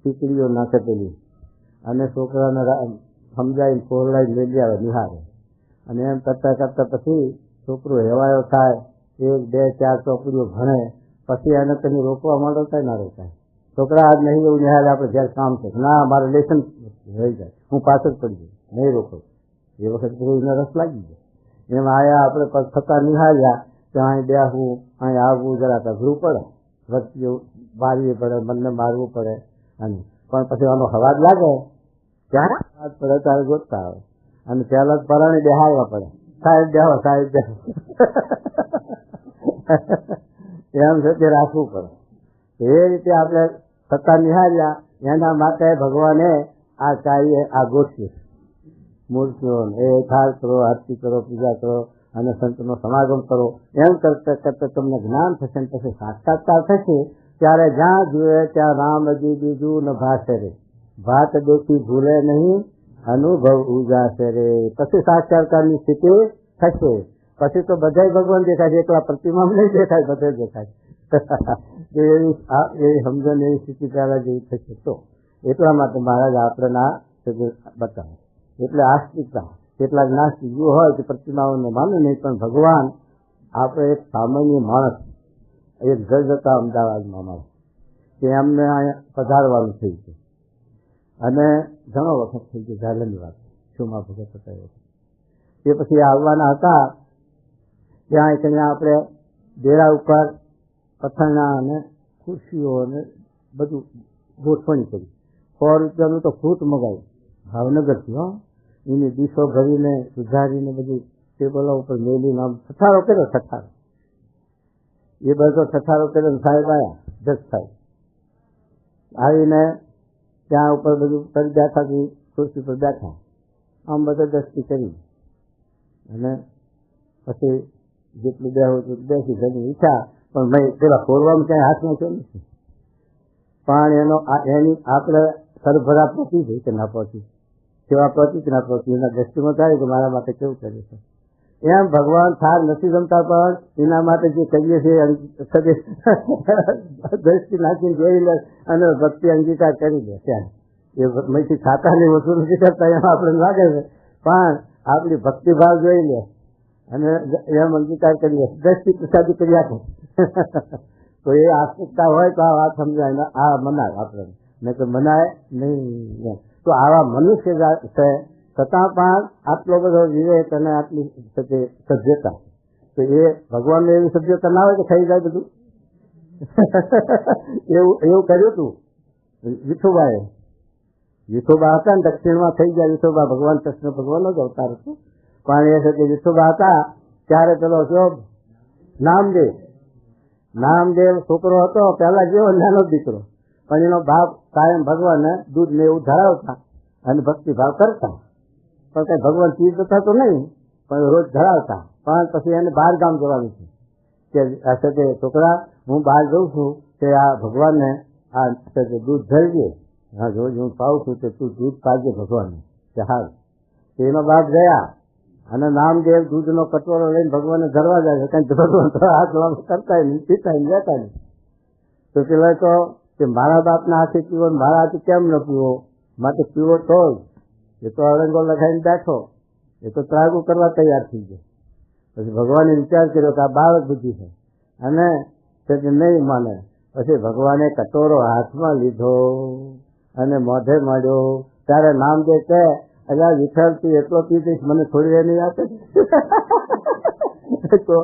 ખીચડીઓ નાખે પેલી, અને છોકરાને સમજાવીને પહોળાવીને લઈ આવે નિહાળે. અને એમ કરતાં કરતાં પછી છોકરો હેવાયો થાય, 1, 2, 4 ચોપડીઓ ભણે, પછી એને તમે રોકવા માંડો થાય ના રોકાય. છોકરા આજ નહીં એવું નિહાળે, આપણે જ્યારે કામ છે ના મારે લેસન રહી જાય, હું પાછળ પડી જાય, નહીં રોકો. એ વખત એને રસ લાગી જાય. એમ આયા આપણે થતા નિહાળ્યા કે અહીં બેસવું, અહીં આવવું જરાક અઘરું પડે, વચ્ચે મારવી પડે, મનને મારવું પડે. અને પણ પછી આનો હવાજ લાગે ત્યારે હવાજ પડે ત્યારે ગોતતા આવે અને પહેલા પરાણે બેહાડવા પડે, સાહેબ બેહો, સાહેબ બેહો એમ છે તે રાખવું પડે. એ રીતે આપણે થતા નિહાળ્યા. એના માટે ભગવાને આ કાર્ય આ ગોઠવ્યું. મૂર્તિઓ એ થાળ કરો, આરતી કરો, પૂજા કરો અને સંતનો સમાગમ કરો. એમ કરતા કરતા તમને જ્ઞાન થશે ને પછી સાક્ષાત્કાર થશે ત્યારે જ્યાં જુએ ત્યાં રામ હજી બીજું ન ભાષે રે, ભાત દેખી ભૂલે નહીં, અનુભવ ઉજાશે રે. પછી સાક્ષાત્કારની સ્થિતિ થશે. પછી તો બધા ભગવાન દેખાય છે, એકલા પ્રતિમા નહીં દેખાય, બધે દેખાય. એવી સમજણ એવી સ્થિતિ પહેલા જેવી થશે. તો એટલા માટે મહારાજ આપણે ના બતાવે. એટલે આસ્તિકતા કેટલાક નાસ્તિકો હોય કે પ્રતિમાઓને માને નહીં, પણ ભગવાન આપણે એક સામાન્ય માણસ, એક જજ હતા અમદાવાદમાં માણસ, કે એમને અહીંયા પધારવાનું થઈ ગયું અને ઘણો વખત થઈ ગયો, ઝાલની વાત શુંમાં ભગત હતા એ વખત. તે પછી આવવાના હતા ત્યાં આપણે ડેરા ઉપર પથાણા અને ખુરશીઓ અને બધું ગોઠવણી કરી. 100 રૂપિયાનું તો ફૂટ મગાવ્યું ભાવનગરથી. એની ડીશો ભરીને સુધારીને બધી ટેબલો ઉપર મેલીને આમ ઠઠારો કર્યો. ઠઠારો એ બધો ઠઠારો કર્યો. સાહેબ આવ્યા, જજ સાહેબ આવીને ત્યાં ઉપર બધું કરી બેઠા, ખુરશી પર બેઠા, આમ બધા દસ્તી કરી અને પછી જેટલું બેહું એટલું બેસી જમી ઈચ્છા. પણ મેં પેલા ખોરવામાં ક્યાંય હાથ નાખ્યો નથી, પણ એની આપણે સરભરા પહોંચી ગઈ કે ના પહોંચી, સેવા પહોંચી કે ના પહોંચી, એના દ્રષ્ટિમાં થાય કે મારા માટે કેવું કરે છે. એમ ભગવાન થાર નથી જમતા, પણ એના માટે જે કહીએ છીએ દ્રષ્ટિ નાખીને જોઈ લે અને ભક્તિ અંગીકાર કરી દે. ત્યાં એ મહીથી ખાતાની વસ્તુ નથી કરતા એમ આપણે લાગે છે, પણ આપણી ભક્તિભાવ જોઈ લે અને એમ અંગીકાર કરી લે, દ્રષ્ટિ પ્રસાદી કરી આપે. તો એ આસ્તિકતા હોય તો આ વાત સમજાય, આ મનાય આપણને, નહીં તો મનાય નહીં. તો આવા મનુષ્ય છે છતાં પણ આટલો બધો વિવેક અને આટલી સભ્યતા, તો એ ભગવાનને એવી સભ્યતા ના હોય કે થઈ જાય બધું. એવું કર્યું હતું વિઠોબાએ. વિઠોબા હતા ને દક્ષિણમાં થઈ ગયા. વિઠોબા ભગવાન કૃષ્ણ ભગવાનનો જ અવતાર હતો, પણ એ છે કે વિઠોબા હતા ત્યારે પેલો નામદેવ છોકરો હતો, પેલા જેવો નાનો દીકરો, પણ એનો બાપ કાયમ ભગવાનને દૂધ ને એવું ધરાવતા અને ભક્તિભાવ કરતા, પણ કઈ ભગવાન ચીજ થતો નહીં, પણ રોજ ધરાવતા. પણ પછી એને બહાર ગામ જવાનું છે કે છોકરા હું બહાર જઉં છું કે આ ભગવાનને આ દૂધ ધરજે, હા રોજ હું પાઉં છું કે તું દૂધ પાડજે ભગવાનને કે હાલ. એનો બાપ ગયા અને નામદેવ દૂધનો કટોરો લઈને ભગવાનને ધરવા જાય છે, કઈ ભગવાન હાથ કરતા નહીં, પીતા નહીં, લેતા નહીં. તો પેલા તો કે મારા બાપના હાથે પીવો મારા હાથે કેમ ન પીવો, માટે પીવો તો જ. એ તો અરંગો લખાઈને બેઠો, એ તો ત્રાગુ કરવા તૈયાર થઈ ગયો. પછી ભગવાને વિચાર કર્યો કે આ બાળક બુદ્ધિ છે અને તે નહીં માને. પછી ભગવાને કટોરો હાથમાં લીધો અને મોઢે મળ્યો. ત્યારે નામ દે કે અજા વિઠ્ઠલથી એટલો પી દઈશ, મને થોડી વાર નહીં આપે. તો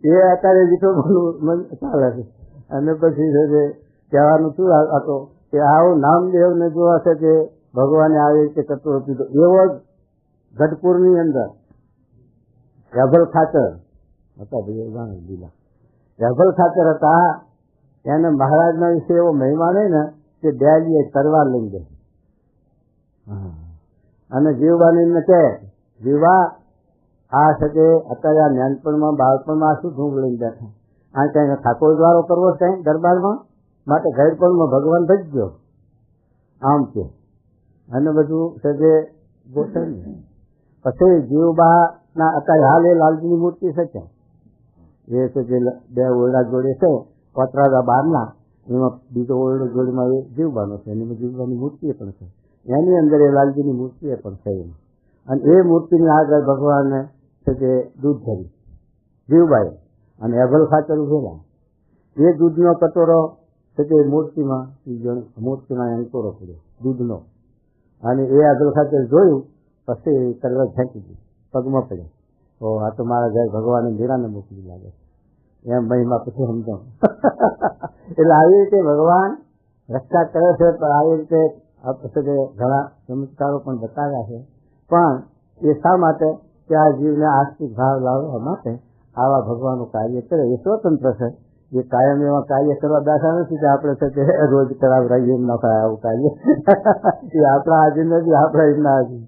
એ અત્યારે વિઠ્ઠલ ચાલે છે. અને પછી કહેવાનું શું હતો કે આવું નામદેવને જોવા છે કે ભગવાને આવી રીતે કટોરો પીધો. એવો જ ગઢપુરની અંદર રભલ ખાચર હતા, ભાઈ દીલા રભલ ખાચર હતા. એને મહારાજના વિશે એવો મહિમા નહીં ને કે ડેલીએ તરવાર લઈ ગઈ અને જીવબાની કે જીવા આ છે કે અત્યારે આ નાનપણમાં બાળપણમાં શું ધૂમ લઈને બેઠા, આ કઈ ઠાકોર દ્વારો કરવો છે કઈ દરબારમાં, માટે ઘરપણમાં ભગવાન થઈ ગયો આમ છે અને બધું છે જે ગોઠવી. પછી જીવબા ના અત્યારે હાલ એ લાલજીની મૂર્તિ છે કે એ છે જે બે ઓરડા જોડે છે કોતરાદા બારના, એમાં બીજો ઓરડો જોડીમાં એ જીવબાનો છે, એની જીવબાની મૂર્તિ પણ છે, એની અંદર એ લાલજીની મૂર્તિ પણ છે. અને એ મૂર્તિની આગળ ભગવાનને છે તે દૂધ ધરી જીવબાએ અને અભલ ખાચર ઉભેલા. એ દૂધનો કટોરો છે તે મૂર્તિમાં અંકોરો પડ્યો દૂધનો. અને એ અભલ ખાચર જોયું, પછી કરવા ફેંકી દીધું, પગમાં પડ્યો. તો આ તો મારા ઘર ભગવાને મીરાને મોકલી લાગે છે એમ મહિમા પછી સમજો. એટલે આવી રીતે ભગવાન રક્ષા કરે છે. પણ આવી રીતે ઘણા ચમત્કારો પણ બતાવ્યા છે. પણ એ શા માટે કે આ જીવને આસ્તિક ભાવ લાવવા માટે આવા ભગવાનનું કાર્ય કરે. એ સ્વતંત્ર છે, એ કાયમ એવા કાર્ય કરવા બેઠા નથી કે આપણે છે તે રોજ કરાવરાઈએ એમ ન થાય આવું કાર્ય. એ આપણા હાજર નથી, આપણા એમના હાજર.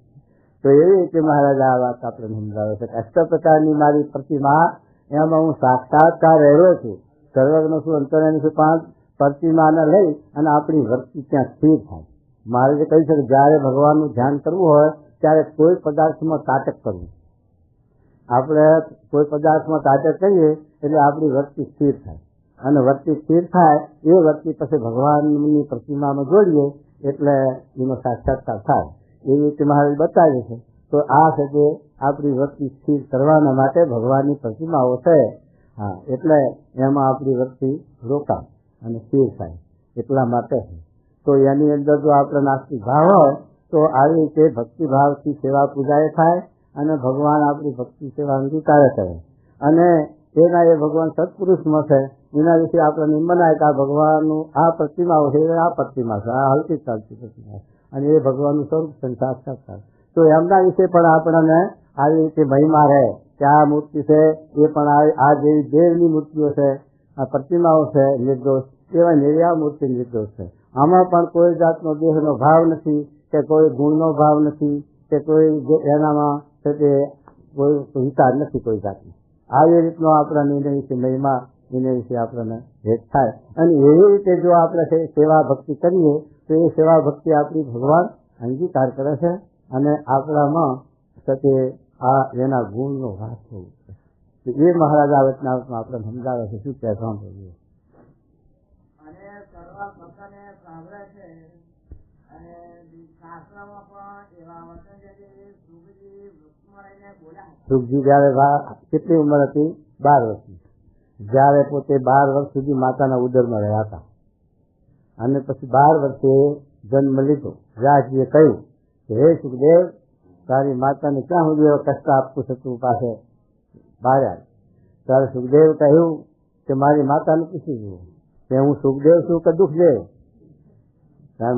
તો એવી રીતે મહારાજ આ વાત આપણે સમજાવે છે કે અષ્ટ પ્રકારની મારી પ્રતિમા એમાં હું સાક્ષાત્કાર રહેલો છું, સર્વજ્ઞ છું, અંતર્યામી છું. પણ પ્રતિમાને લઈ અને આપણી વૃત્તિ ત્યાં સ્થિર થાય. મારે જે કહ્યું છે કે જયારે ભગવાનનું ધ્યાન કરવું હોય ત્યારે કોઈ પદાર્થમાં તાટક કરવું. આપણે કોઈ પદાર્થમાં તાટક કરીએ એટલે આપણી વૃત્તિ સ્થિર થાય, અને વૃત્તિ સ્થિર થાય એ વૃત્તિ પછી ભગવાનની પ્રતિમામાં જોડીએ એટલે એનો સાક્ષાત્કાર થાય. એવી રીતે મહારાજ બતાવે છે. તો આ છે કે આપણી વૃત્તિ સ્થિર કરવાના માટે ભગવાનની પ્રતિમાઓ છે. હા, એટલે એમાં આપણી વૃત્તિ રોકાય અને સ્થિર થાય એટલા માટે છે. તો એની અંદર જો આપણે નાસ્તિક ભાવ હોય તો આવી રીતે ભક્તિભાવથી સેવા પૂજાએ થાય અને ભગવાન આપણી ભક્તિ સેવા અંગીકારે કરે. અને એના એ ભગવાન સત્પુરુષમાં છે, એના વિશે આપણે નિમનાય કે આ ભગવાનનું આ પ્રતિમાઓ છે, આ પ્રતિમા છે, આ હલકી ચાલતી પ્રતિમા છે, અને એ ભગવાનનું સ્વરૂપ સાક્ષાત્કાર. તો એમના વિશે પણ આપણને આવી રીતે મહિમા રહે કે આ મૂર્તિ છે એ પણ આ જેવી દેવની મૂર્તિઓ છે, આ પ્રતિમાઓ છે નિર્દોષ, એવા નિર્યા મૂર્તિ નિર્દોષ છે. આમાં પણ કોઈ જાતનો દેહનો ભાવ નથી કે કોઈ ગુણનો ભાવ નથી કે કોઈ એનામાં છે તે કોઈ વિચાર નથી કોઈ જાતનો. આવી રીતનો આપણા નિર્ણય વિશે મહિમા એના વિશે આપણને ભેટ થાય. અને એવી રીતે જો આપણે સેવા ભક્તિ કરીએ તો એ સેવા ભક્તિ આપણી ભગવાન અંગીકાર કરે છે અને આપણામાં તે આ એના ગુણનો વાસ થવું છે. એ મહારાજ આ વચનાવતમાં આપણે સમજાવે છે. શું કહેવા સાંભળીએ. અને સર્વ ભક્તને સાંભળે છે. અને શાસ્ત્રમાં પણ એવા વચન છે કે સુખજી વૃક્ષમાં રહીને બોલ્યા. સુખજી જયારે કેટલી ઉંમર હતી? 12 વર્ષની. જયારે પોતે 12 વર્ષ સુધી માતાના ઉદરમાં રહ્યા હતા અને પછી 12 વર્ષે જન્મ લીધો. વ્યાસજીએ કહ્યું કે હે સુખદેવ, તારી માતાને ક્યાં સુધી એવો કષ્ટ આપવું છે તું પાસે બહાર આવ્યા. ત્યારે સુખદેવ કહ્યું કે મારી માતાને પૂછી જુઓ કે હું સુખદેવ છું કે દુઃખદેવ.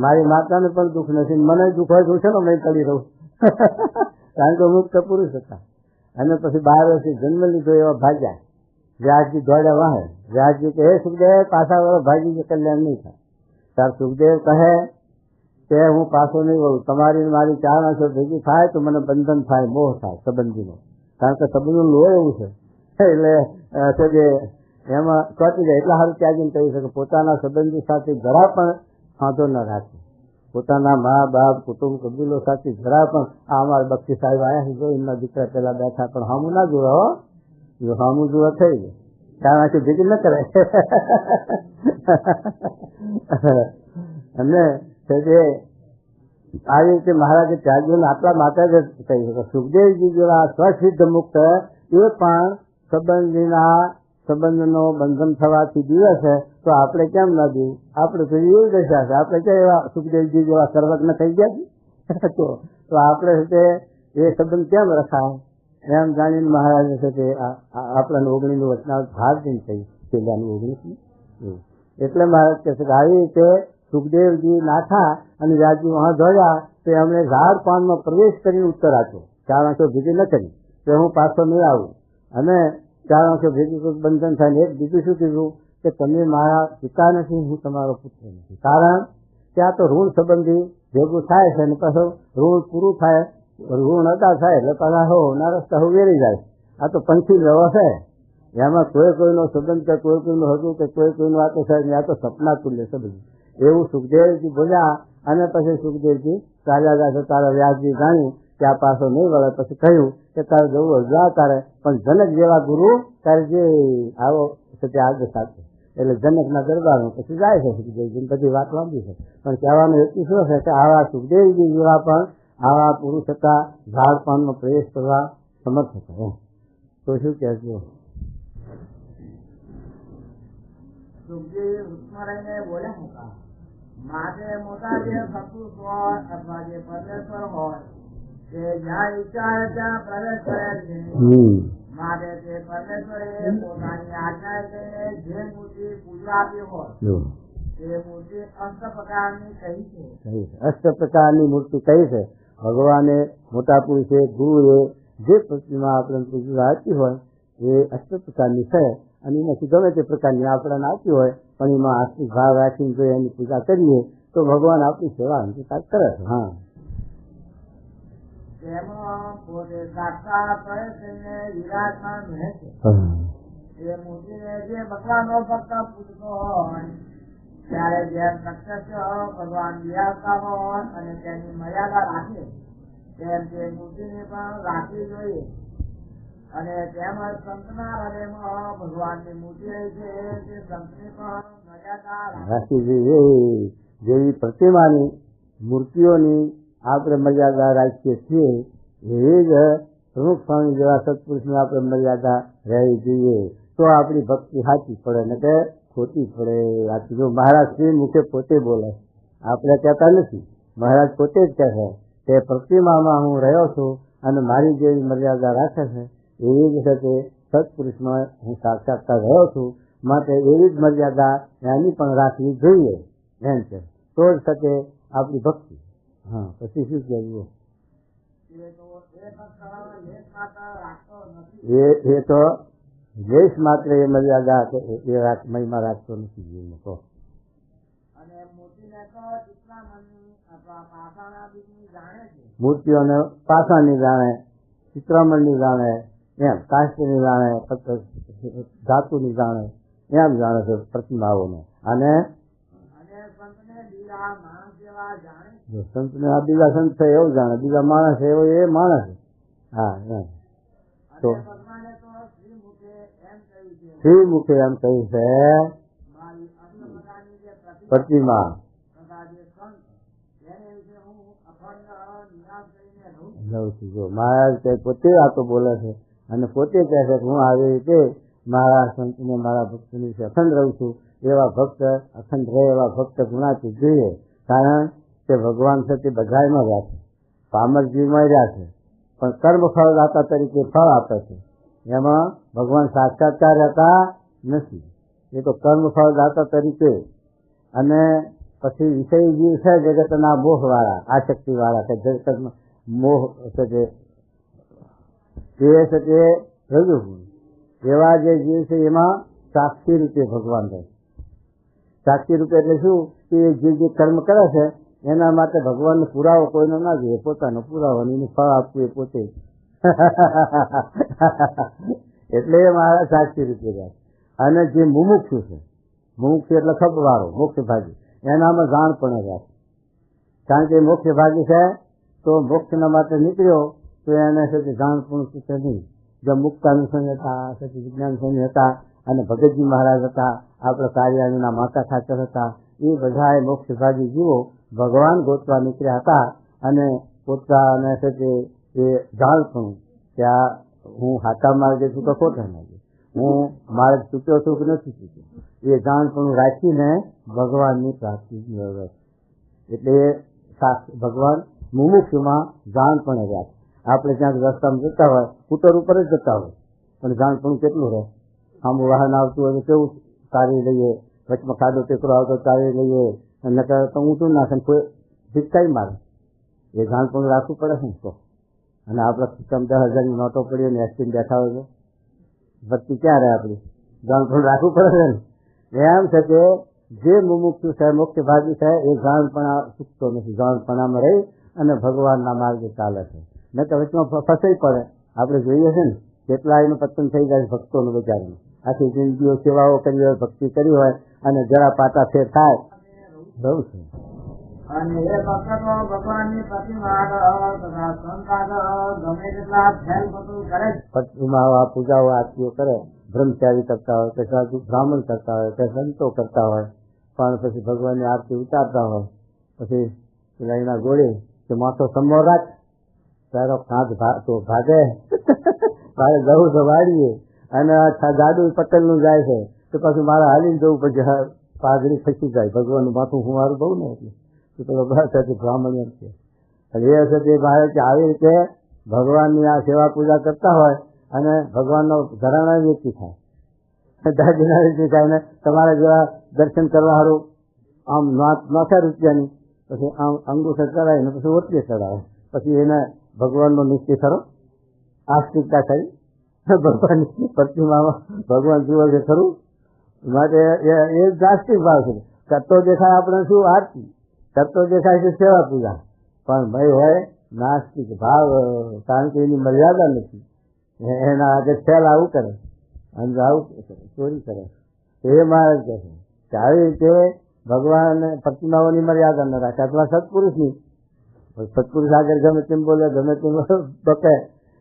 મારી માતાને પણ દુઃખ નથી, મને દુઃખ હોય છે ને મેં કરી રહું. કારણ કે મુક્ત પુરુષ હતા. અને પછી 12 વર્ષે જન્મ લીધો એવા ભાગ્યા. વ્યાસજી દોડ્યા વાહે. વ્યાસજી કે હે સુખદેવ, પાછા વળો, ભાગી કલ્યાણ નહીં થાય. ત્યારે સુખદેવ કહે કે હું પાછો નહીં વળું. તમારી મારી 4 વર્ષો ભેગી થાય તો મને બંધન થાય, મોહ થાય સંબંધીનો. કારણ કે સંબંધનું લોહ એવું છે એટલે જે એમાં ચોટી જાય. એટલા સારું ત્યાગીને કહી શકે પોતાના સંબંધી સાથે જરા પણ વાંધો ન રાખે. પોતાના મા બાપ કુટુંબ કબીલો સાથે જરા પણ આ અમારા બક્ષી સાહેબ આવ્યા છે, એમના દીકરા પેલા બેઠા, પણ હામું ના જોવા હો. જો હામું જોવા થઈ જાય ત્યાંથી ભેગી ન કરે. અને આવી રીતે મહારાજે ત્યાગીઓને આટલા માટે જ કહી શકે. સુખદેવજી જેવા સ્વસિદ્ધ મુક્ત એ પણ સંબંધનો બંધન થવાથી દીવે છે, તો આપણે કેમ ન દીવું? આપણે તો એવી દશા છે, આપણે ક્યાં એવા સુખદેવજી જેવા સર્વજ્ઞ થઈ ગયા તો આપણે એ સંબંધ કેમ રખાય? એમ જાણીને મહારાજ છે તે આપણાને 19નું વચનાવત ભાગ દઈને કહ્યું, છેલ્લાનું 19. એટલે મહારાજ કહે છે કે આવી રીતે સુખદેવજી નાઠા અને વ્યાસજી વહાં દોડ્યા તો એમણે ઝાડ પાનમાં પ્રવેશ કરીને ઉત્તર આપ્યો, 4 આંખો ભેગી ન કરી કે હું પાછો નહીં આવું. અને 4 આંખો ભેગી કોઈ બંધન થાય ને એક બીજું શું કીધું કે તમે મારા પિતા નથી, હું તમારો પુત્ર નથી. કારણ ત્યાં તો ઋણ સંબંધી ભેગું થાય છે ને પાછું ઋણ પૂરું થાય, ઋણ અદા થાય એટલે પાછા ના રસ્તા વેરી જાય. આ તો પંખી વ્યવહાર છે, એમાં કોઈનો સંબંધ કે કોઈનું હતું કે કોઈનું આ તો સાહેબ આ તો સપના તુલ્ય છે બધું. એવું સુખદેવજી બોલ્યા અને પછી સુખદેવજી ચાલ્યા ગયા. તારા વ્યાસજી જાણ્યું કે આ પાછો નહીં વળે, પછી કહ્યું કે તારે જવું જા તારે, પણ જનક જેવા ગુરુ તારે જે આવો છે તે આગળ સાથે. એટલે જનકના દરબારમાં પછી જાય છે સુખદેવજી, બધી વાત લાંબી છે, પણ કહેવાનો હેતુ શું છે કે આવા સુખદેવજી જેવા પણ આવા પુરુષ હતા, ઝાડ પાનમાં પ્રવેશ કરવા સમર્થ હતા. તો શું કહેજો? સુખદેવ વૃક્ષમાં રહીને બોલ્યા હતા, માટે મોટા જે સપુરુષ હોય અથવા જે પરમેશ્વર હોય તે જ્યાં ઈચ્છા ત્યાં પ્રવેશ કરે છે. માટે તે પરમેશ્વરે પોતાની આજ્ઞા લઈને જે મૂર્તિ પૂજવા આપી હોય તે મૂર્તિ અષ્ટ પ્રકારની કહી છે. અષ્ટ પ્રકારની મૂર્તિ કહી છે. ભગવાને મોટા પુરુષે ગુરુએ જે પ્રતિમા આપણે પૂજવા આપી હોય એ અષ્ટ પ્રકારની છે. અને એમાંથી ગમે તે પ્રકારની આપણને આપી હોય પણ એમાં આર્થિક ભાવ રાખીને જો એની પૂજા કરીએ તો ભગવાન આપણી સેવા અંગીકાર કરે છે. હા, તેમાં પોતે સાક્ષાત થઈને વિરાજમાન રહે છે. એ મૂર્તિને જે ભગવાનનો ભક્ત પૂજતો હોય ત્યારે જેમ પ્રત્યક્ષ ભગવાન બિરાજતા હોય અને તેની મર્યાદા રાખે તેમ તે મૂર્તિને પણ રાખવી જોઈએ. અને તેમજ સંતના હૃદયમાં ભગવાનની મૂર્તિ રહી છે તે સંતની પણ મર્યાદા રાખવી જોઈએ. જેવી પ્રતિમાની મૂર્તિઓની આપણે મર્યાદા રાખીએ છીએ એવી જ પ્રમુખ સ્વામી જેવા સત્પુરુષની આપણે મર્યાદા રહેવી જોઈએ. તો આપણી ભક્તિ સાચી પડે ને કે ખોટી પડે. આથી જો મહારાજ શ્રી મુખે પોતે બોલે, આપણે કહેતા નથી, મહારાજ પોતે જ કહે છે કે પ્રતિમામાં હું રહ્યો છું અને મારી જેવી મર્યાદા રાખે છે એવી જ રીતે સત્પુરુષમાં હું સાક્ષાત્કાર રહ્યો છું, માટે એવી જ મર્યાદા એની પણ રાખવી જોઈએ. એમ છે તો જ શકે આપણી ભક્તિ. હા, પછી શું કહેવું? એ તો લેશ માત્ર એ મર્યાદા એ મહિમા રાખતો નથી જીવનો. તો મૂર્તિઓને પાસાની જાણે, ચિત્રામણની જાણે, એમ કાષ્ટની જાણે, ધાતુની જાણે, એમ જાણે છે પ્રતિમાઓને. અને સંતને આ બીજા સંત છે એવું જાણે, બીજા માણસ એવો એ માણસ. હા, એમ તો શ્રી મુખે એમ કહ્યું છે પ્રતિમા લઉં છું. જો મહારાજ પોતે આ તો બોલે છે અને પોતે કહે છે કે હું આવી રીતે મારા સંતને મારા ભક્તની અખંડ રહું છું. એવા ભક્ત અખંડ રહે એવા ભક્ત ગુણાતી જોઈએ. કારણ કે ભગવાન છે તે બધામાં રહ્યા છે, પામર જીવમાં રહ્યા છે, પણ કર્મ ફળ દાતા તરીકે ફળ આપે છે. એમાં ભગવાન સાક્ષાત્કાર રહેતા નથી, એ તો કર્મ ફળ દાતા તરીકે. અને પછી વિષય જીવ છે જગતના મોહ વાળા, આસક્તિ વાળા, કે જગતમાં મોહ છે તે રજુ એવા જે જીવ છે એમાં સાક્ષી રૂપે ભગવાન રહે. સાક્ષી રૂપે એટલે શું કે જે કર્મ કરે છે એના માટે ભગવાનનો પુરાવો કોઈનો ના જોઈએ, પોતાનો પુરાવો એનું ફળ આપવું એ પોતે. એટલે એ મારા સાક્ષી રૂપે રહે. અને જે મુમુક્ષુ છે, મુમુક્ષુ એટલે ખપવાળો, મોક્ષ ભાગી, એનામાં જાણ પણ રહે. કારણ કે મોક્ષ ભાગી છે તો મોક્ષના માટે નીકળ્યો તો એને સાથે જાણ પણ પૂછે નહીં. જો મુક્તાનું સંહિતા, સતી વિજ્ઞાન સંહિતા અને ભગતજી મહારાજ હતા, આપણા કાર્યાણીના માતા ઠાકર હતા, એ બધા મોક્ષભાગી જીવો ભગવાન ગોતવા નીકળ્યા હતા. અને પોતાને છે કે એ જાણપણું કે આ હું હાથા માર્ગે છું કે ખોટા માર્ગે, હું માર્ગ ચૂક્યો છું કે નથી ચૂક્યો, એ જાણપણું રાખીને ભગવાનની પ્રાપ્તિ મેળવે. એટલે ભગવાન મુમુક્ષુમાં જાણપણે રહ્યા. આપણે ક્યાંક રસ્તામાં જતા હોય, સ્કૂટર ઉપર જ જતા હોય, પણ જાણપણું કેટલું રહે. આમ વાહન આવતું હોય તો કેવું તારી લઈએ, વચમાં ખાધો ટેકરો આવતો તારી લઈએ, અને તો ઊંચું નાખે કોઈ ભીટકાઈ મારે. એ જાણપણું રાખવું પડે છે ને તો. અને આપણે ખિસ્સામાં 10,000ની નોટો પડીએ ને એક્સિડન્ટ બેઠા હોય તો ભક્તિ ક્યાં રહે આપણી? જાણપણું રાખવું પડે છે ને. એમ છે કે જે મુમુક્ષુ છે, મોક્ષ ભાગી છે, એ જાણપણા ચૂકતો નથી, જાણપણામાં રહી અને ભગવાનના માર્ગે ચાલે છે. ને તો વચમાં ફસાઈ પડે. આપણે જોઈએ છે ને કેટલા એનું પતન થઈ જાય ભક્તોનું બજારમાં. આખી જિંદગીઓ સેવાઓ કરી હોય, ભક્તિ કરી હોય, અને જરા પાટા ફેર થાય રહું છે. અને એ ભક્ત તો ભગવાનની પ્રતિમા તથા સંતાન ગમે તેટલા ફેલ બધું કરે. પ્રતિમા પૂજાઓ આરતીઓ કરે, બ્રહ્મચારી કરતા હોય કે સાધુ બ્રાહ્મણ કરતા હોય કે સંતો કરતા હોય, પણ પછી ભગવાનની આરતી ઉતારતા હોય, પછી પેલા એના ગોળે કે માથો સમો રાખ, તારો કાંધ તો ભાગે મારે જવું તો વાળીએ, અને જાડુ પટેલનું જાય છે તો પછી મારે હાલીને જવું, પછી પાઘડી ખસી જાય. ભગવાનનું માથું હું મારું બહુ ને એટલે બ્રાહ્મણ એમ છે. એ છે તે મારે કે આવી રીતે ભગવાનની આ સેવા પૂજા કરતા હોય અને ભગવાનનો ઘરાણા વ્યક્તિ થાય, દાદીના વ્યક્તિ થાય ને તમારા જેવા દર્શન કરવા સારું આમ 9,000 રૂપિયાની પછી આમ અંગૂઠે ચડાવીને પછી ઓટલી ચડાવે, પછી એને ભગવાનનો નિશ્ચય ખરો, આસ્તિકતા થઈ ભગવાનની પ્રતિમામાં ભગવાન જુએ છે ખરું. માટે એ નાસ્તિક ભાવ છે. કરતો દેખાય આપણે શું આરતી, કરતો દેખાય છે સેવા પૂજા, પણ ભાઈ હોય નાસ્તિક ભાવ, કારણ કે એની મર્યાદા નથી. એના આગળ ખેલ આવું કરે અને આવું ચોરી કરે. એ મારે કહે છે કે આવી રીતે ભગવાન પ્રતિમાઓની મર્યાદા ન રાખે, અથવા સત્પુરુષની. સત્પુરુષ આગળ ગમે તેમ બોલે, ગમે તેમ બકે,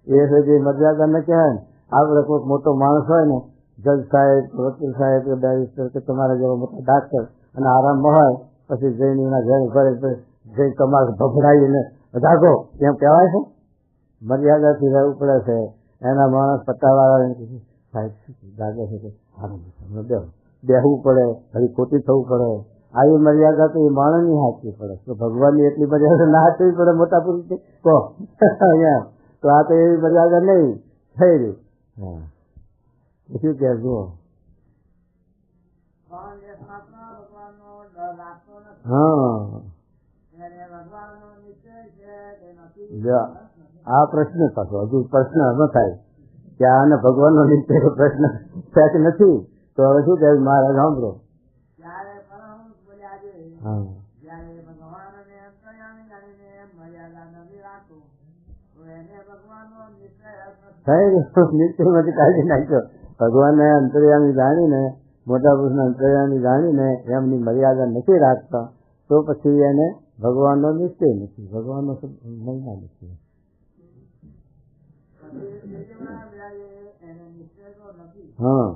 એ જે મર્યાદા ન કહેવાય. આપણે કોઈક મોટો માણસ હોય ને, જજ સાહેબ, વકીલ સાહેબ કે બેરિસ્ટર કે તમારા જેવા મોટા ડાક્ટર, અને આરામમાં હોય, પછી જઈને એના ઘરે જઈ તમારે ભભડાવીને જાગો એમ કહેવાય છે. મર્યાદાથી રહેવું પડે છે. એના માણસ પટ્ટાવાળા સાહેબ જાગે છે કે બેહવું પડે, ઘડી ખોટી થવું પડે. આવી મર્યાદા તો એ માણસની હાથવી પડે, તો ભગવાનની એટલી મર્યાદા ના હાથવી પડે મોટા પુરુષ કહો અહીંયા. તો આ તો એવી મર્યાદા નહીં થઈ રહી. હા, શું કે જુઓ. હા, આ પ્રશ્ન પાછો હજુ પ્રશ્ન ન થાય કે આને ભગવાનનો નિશ્ચય પ્રશ્ન સેટ નથી, તો હવે શું કહે મારા સાંભળો. નિશ્ચયમાંથી કાઢી નાખ્યો. ભગવાનને અંતર્યામી જાણીને, મોટા પુરુષના અંતર્યામી જાણીને એમની મર્યાદા નથી રાખતા, તો પછી એને ભગવાનનો નિશ્ચય નથી, ભગવાનનો મહિમા નથી. હા,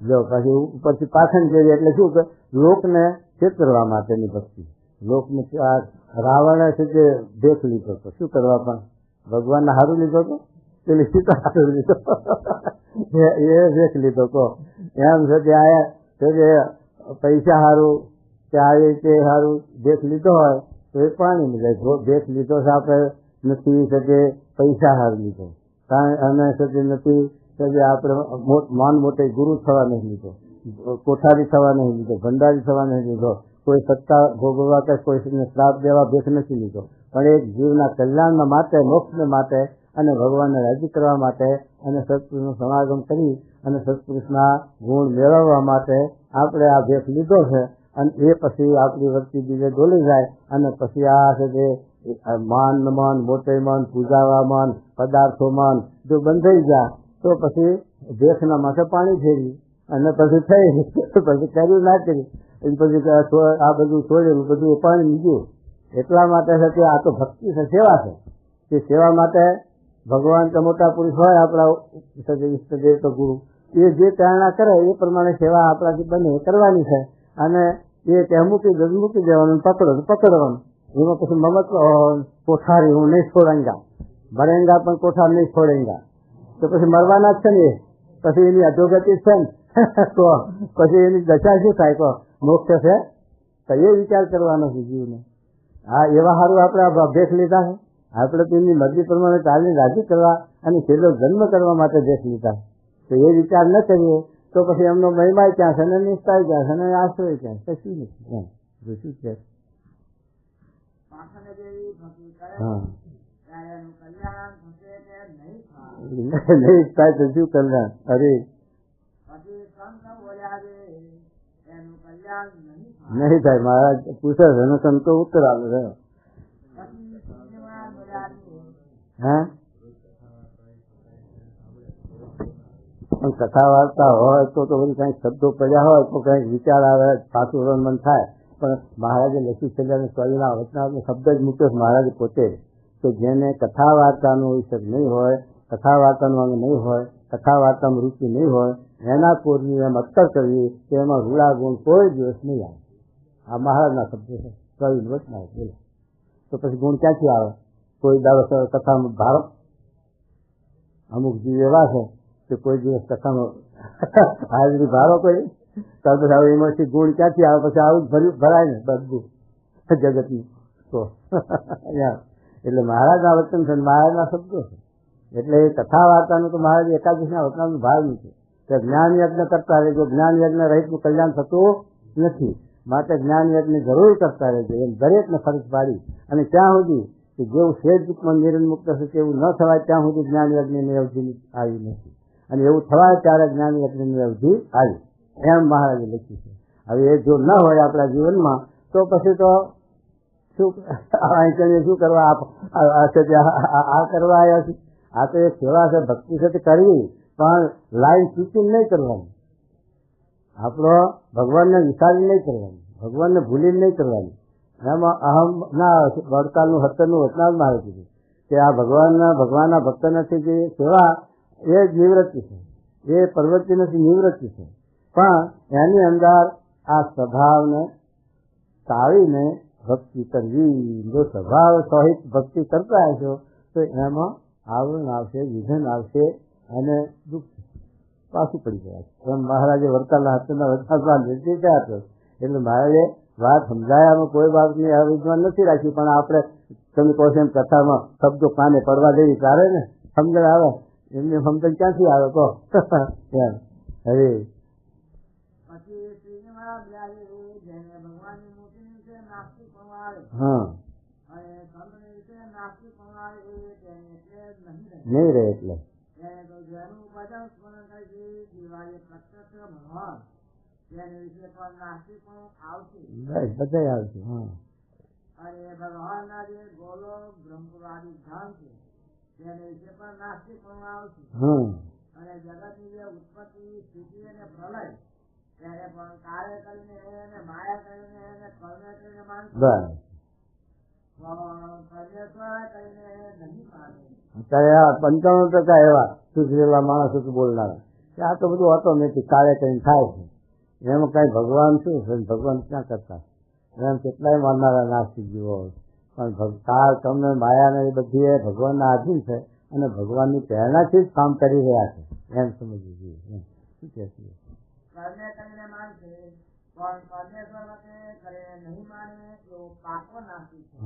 જો પછી ઉપરથી પાછળ જેવી, એટલે શું કે લોકને છેતરવા માટેની ભક્તિ. લોકને રાવણે છે તે દેખ લીધો હતો, શું કરવા, પણ ભગવાનને સારું લીધો હતો, પેલી સીતા સારું લીધો, એ દેખ લીધો કહો એમ છે. ત્યાં પૈસા સારું કે આવી રીતે સારું દેખ લીધો હોય તો એ પાણીમાં જાય. દેખ લીધો છે આપણે નથી શકે પૈસા સારું લીધો, અને શકે નથી કે આપણે માન મોટે ગુરુ થવા નહીં લીધો, કોઠારી થવા નહીં લીધો, ભંડારી થવા નહીં લીધો, કોઈ સત્તા ભોગવવા કે કોઈને શ્રાપ દેવા ભેખ નથી લીધો, પણ એક જીવના કલ્યાણ માટે, મોક્ષને માટે અને ભગવાનને રાજી કરવા માટે અને સત્પુરુષનો સમાગમ કરી અને સત્પુરુષના ગુણ મેળવવા માટે આપણે આ ભેખ લીધો છે. અને એ પછી આપણી વૃત્તિ બીજે ડોલી જાય અને પછી આ છે જે માન, મોટે માન, પૂજાવા માન, પદાર્થો માન જો બંધાઈ જાય તો પછી ભેખના માથે પાણી ફેરવી અને પછી થઈ પછી કર્યું ના કર્યું પછી આ બધું છોડેલું બધું પાણી ગયું. એટલા માટે છે કે આ તો ભક્તિ છે, સેવા છે. તે સેવા માટે ભગવાન તો મોટા પુરુષ હોય આપણા ઈષ્ટદેવ તો ગુરુ, એ જે પ્રેરણા કરે એ પ્રમાણે સેવા આપણાથી બને કરવાની છે. અને એ ત્યાં મૂકી દેવાનું, પકડવાનું. એમાં પછી મમત્વ કોઠારી હું નહીં છોડેંગા, મરેંગા પણ કોઠાર નહીં છોડેંગા, તો પછી મરવાના જ છે ને. પછી એની અધોગતિ છે ને તો પછી એની દશા શું થાય? તો મોક્ષ છે. તો એ વિચાર કરવાનો છે જીવને. હા, એવા સારું આપણે અભ્યાસ લીધા છે. આપણે તેમની મરજી પ્રમાણે ચાલીને રાજી કરવા અને છેલ્લો જન્મ કરવા માટે દેશ લીધા. તો એ વિચાર ન કરીએ તો પછી એમનો મહિમા ક્યાં છે ને નિષ્ઠા ક્યાં છે ને આશ્રય ક્યાં છે? કશું નથી. શું છે? નહીં થાય તો શું કલ્યાણ? અરે નહીં થાય. મહારાજ પૂછે છે એનો સંતો ઉત્તર આવે છે. હા, પણ કથા વાર્તા હોય તો બધી કઈક શબ્દો પડ્યા હોય તો કઈક વિચાર આવે, પાછું મન થાય. પણ મહારાજે લખી છેલ્લા સ્વામીના વચનાનો શબ્દ જ મૂક્યો મહારાજે પોતે, કે જેને કથા વાર્તાનો વિષય નહીં હોય, કથા વાર્તાનું અંગ નહીં હોય, કથા વાર્તામાં રૂચિ નહીં હોય, એના કોરની એમ અત્તર કરવી કે એમાં રૂડા ગુણ કોઈ દિવસ નહીં આવે. આ મહારાજના શબ્દો છે, સ્વામી વચના બોલે. તો પછી ગુણ ક્યાંથી આવે? કોઈ દાડો કથામાં ભારો, અમુક જીવ એવા છે કે કોઈ દિવસ કથામાં હાજરી ભારો કોઈ, ત્યાર પછી હવે એમાંથી ગુણ ક્યાંથી આવે? પછી આવું ભરાય ને બધું જગતનું. તો એટલે મહારાજના વચન છે, મહારાજના શબ્દો છે. એટલે એ કથા વાર્તાનું તો મહારાજ એકાદશીના વચનાનું ભાગ નથી કે જ્ઞાન યજ્ઞ કરતા રહેજો. જ્ઞાન યજ્ઞ રહિતનું કલ્યાણ થતું નથી, માટે જ્ઞાન યજ્ઞ જરૂર કરતા રહેજો એમ દરેકને ફરજ પાડી. અને ત્યાં સુધી કે જેવું સેજ રૂપમાં નિર્મુક્ત છે તેવું ન થવાય ત્યાં સુધી જ્ઞાન યજ્ઞની અવધિ આવી નથી. અને એવું થવાય ત્યારે જ્ઞાન યજ્ઞની અવધિ આવી, એમ મહારાજે લખ્યું છે. હવે એ જો ન હોય આપણા જીવનમાં તો પછી તો શું કરવા આ કરવા આવ્યા છે? આ તો એક સેવા છે, ભક્તિ છે કરવી, પણ લાઈન ચૂકીને નહીં કરવાની. આપણો ભગવાનને વિચારી નહીં કરવાની, ભગવાનને ભૂલીને નહીં કરવાની. એમાં અહમ ના વડતાલનું હત્તરનું વચનાલ મારે કીધું કે આ ભગવાનના ભક્ત નથી જે સેવા એ જ નિવૃત્તિ છે, એ પ્રવૃત્તિ નથી, નિવૃત્તિ છે. પણ એની અંદર આ સ્વભાવને ટાળીને ભક્તિ કરવી. જો સ્વભાવ સહિત ભક્તિ કરતા હશો તો એમાં આવરણ આવશે, વિઘન આવશે અને દુઃખ પાછું પડી ગયા છે. એમ મહારાજે વડતાલના હત્તરના વચનાલ નિર્દેશ આપ્યો. એટલે મહારાજે વાત સમજાયામાં કોઈ બાબતની અવિદ્વાન નથી રાખી, પણ આપણે તમે કહો છો એમ કથામાં શબ્દો કાને પડવા દેવી ત્યારે ને સમજણ આવે. એમની સમજણ ક્યાંથી આવે કહો? હવે નહીં રહે એટલે બધા આવશે. અને ભગવાનના જે ગોલો બ્રહ્મપુરાદી ધામ છે તેને વિશે પણ નાસ્તિક પણ આવશે. અને જગતની જે ઉત્પત્તિ, સ્થિતિ અને પ્રલય ત્યારે પણ કાર્ય કરીને એને માયા કરીને એને કર્મ કરીને માનશે, પરમેશ્વર કરીને નહીં માને. અત્યારે 95% એવા સુધરેલા માણસો બોલનારા કે આ તો બધું ઓટોમેટિક કાર્ય કરીને થાય છે, એમાં કઈ ભગવાન શું છે, ભગવાન ક્યાં કરતા? એમ કેટલાય માનનારા નાસ્તિક જીવો હોય. પણ કાળ તમને માયાને એ બધી ભગવાનના આધીન છે અને ભગવાનની પ્રેરણાથી જ કામ કરી રહ્યા છે, એમ સમજવું જોઈએ. શું કહે છે? કર્મે કરીને માનશે પણ પરમેશ્વર વખતે કરે નહીં માને તો પાકો નાસ્તિક છે.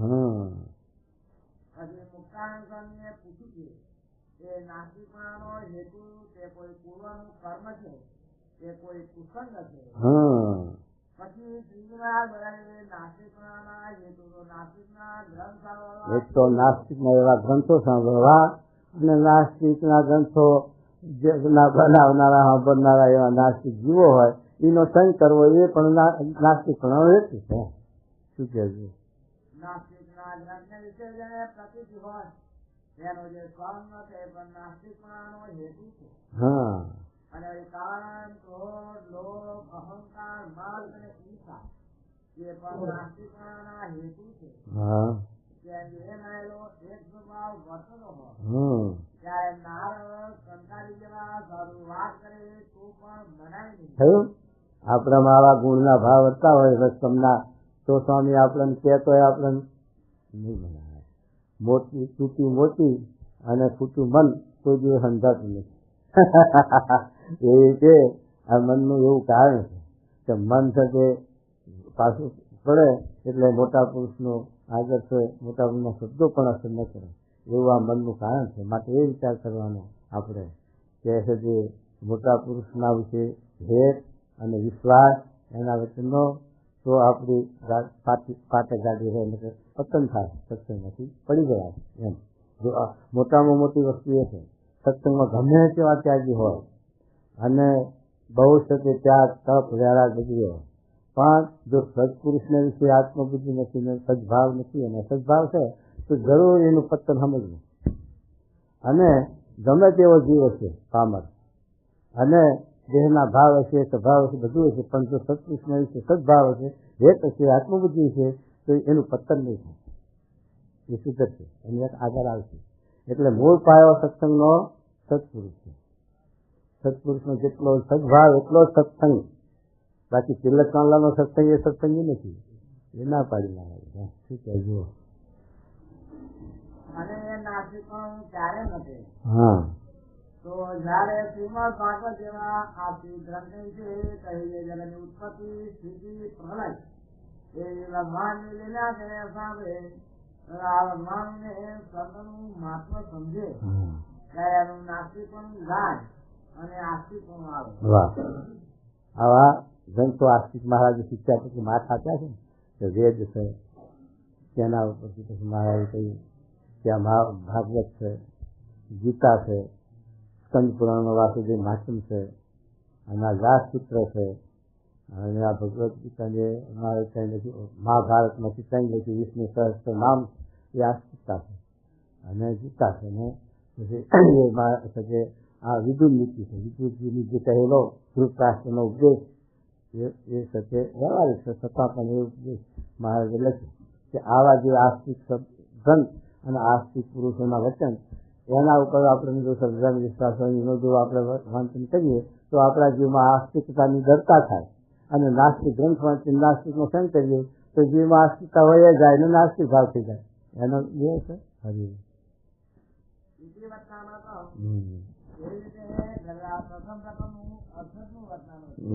પછી મુક્તાનંદ સ્વામીએ પૂછ્યું કે નાસ્તિકપણાનો હેતુ તે કોઈ પૂર્વનું કર્મ છે કે કોઈ કુસંગ છે? પછી શ્રીજીમાં નાસ્તિકપણાના હેતુ તો નાસ્તિકના ગ્રંથ સાંભળવા, એક તો નાસ્તિકના એવા ગ્રંથો સાંભળવા અને નાસ્તિકના ગ્રંથો બનાવનારા સાંભળનારા એવા નાસ્તિક જીવો હોય એનો સંગ કરવો એ પણ નાસ્તિકપણાનો હેતુ છે. શું કહે છે? નાસ્તિકના ગ્રંથને વિશે જેને પ્રતીતિ હોય તેનો જે કર્મ છે પણ નાસ્તિકપણાનો હેતુ છે. અને કામ, ક્રોધ, લોભ, અહંકાર, માલ અને ઈર્ષા એ પણ નાસ્તિકપણાના હેતુ છે. જે નાયલો એક સ્વભાવ વર્તનો હોય ત્યારે નારદ કંટાળી જેવા સાધુ વાત કરે તો પણ મનાય નહીં. થયું આપણામાં આવા ગુણના ભાવ હતા હોય રસમના તો સ્વામી આપણને કહેતો હોય આપણને નહીં મનાવે. મોટી તૂટી મોટી અને ફૂટું મન કોઈ દિવસ સમજાતું નથી. એ રીતે આ મનનું એવું કારણ છે કે મન છે તે પાછું પડે એટલે મોટા પુરુષનો આદર છે, મોટા પુરુષના શબ્દો પણ અસર ન કરે એવું આ મનનું કારણ છે. માટે એ વિચાર કરવાનો આપણે કે છે જે મોટા પુરુષના વિશે ભેદ અને વિશ્વાસ એના વચનનો તો આપણી પાટે ગાડી રહે એટલે પતન થાય, સત્સંગમાંથી પડી ગયા એમ. જો મોટામાં મોટી વસ્તુ એ છે સત્સંગમાં ગમે તેવા ત્યાગી હોય અને બહુ શકે ત્યાગ તપ વેરા બધી હોય, પણ જો સત્પુરુષને વિશે આત્મબુદ્ધિ નથી ને સદભાવ નથી અને સદભાવ છે તો જરૂર એનું પતન સમજવું. અને ગમે તેવો જીવ હશે પામર અને દેહના ભાવ હશે, સ્વભાવ હશે, બધું હશે, પણ જો સત્પુરુષને વિશે સદભાવ હશે, હેત હશે, આત્મબુદ્ધિ છે તો એનું પતન નહીં થાય, એ સુધરશે, એની આગળ આવશે. એટલે મૂળ પાયો સત્સંગનો સત્પુરુષ છે. સત્પુરુષનો જેટલો સદભાવ એટલો જ સત્સંગ. બાકી તિલક કાંલાનો સત્સંગ એ સત્સંગી નથી, એ ના પાડી ના. શું કહેજો? અને નાસિક પણ ક્યારે નથી. હા, તો જયારે શ્રીમદ ભાગવત જેવા આખી ગ્રંથ છે કહીએ જગતની ઉત્પત્તિ સ્થિતિ પ્રલય એ ભગવાનની લીલા છે સાંભળે ભગવાનને સર્વનું મહત્વ સમજે ત્યારે એનું નાસ્તિક પણ ગાય અને આસ્તિક પણ આવે. વાહ, આવા ગ્રંથો આસ્તિક મહારાજે શીખ્યા પછી માથા આપ્યા છે ને કે વેદ છે, તેના ઉપરથી પછી મહારાજે કહ્યું ત્યાં ભાગવત છે, ગીતા છે, સ્કંદ પુરાણનો વાસુદેવ માચમ છે, અને આ વ્યાસસૂત્ર છે, અને આ ભગવદ્ ગીતા જે અમારે ત્યાં મહાભારતમાંથી ત્યાં લખ્યું વિષ્ણુ સહસ્ત્ર નામ એ આસ્તિકતા છે અને ગીતા છે. ને પછી આ વિદુર નીતિ છે, વિદુરજીની જે કહેલો ધૃતરાષ્ટ્રનો ઉપદેશ એ સાથે વ્યવહારિક છે, છતાં પણ એ ઉપદેશ મહારાજે લખ્યું કે આવા જે આસ્તિક ગ્રંથ અને આસ્તિક પુરુષોના વચન એના ઉપર આપણે જો શ્રદ્ધા વિશ્વાસ એનો જો આપણે વાંચન કરીએ તો આપણા જીવમાં આસ્તિકતાની દરતા થાય. અને નાસ્તિક ગ્રંથ વાંચી નાસ્તિકનો સંગ કરીએ તો જીવમાં આસ્તિકતા હોય જાય ને નાસ્તિક ભાવ થઈ જાય. એનો એ છે હરી.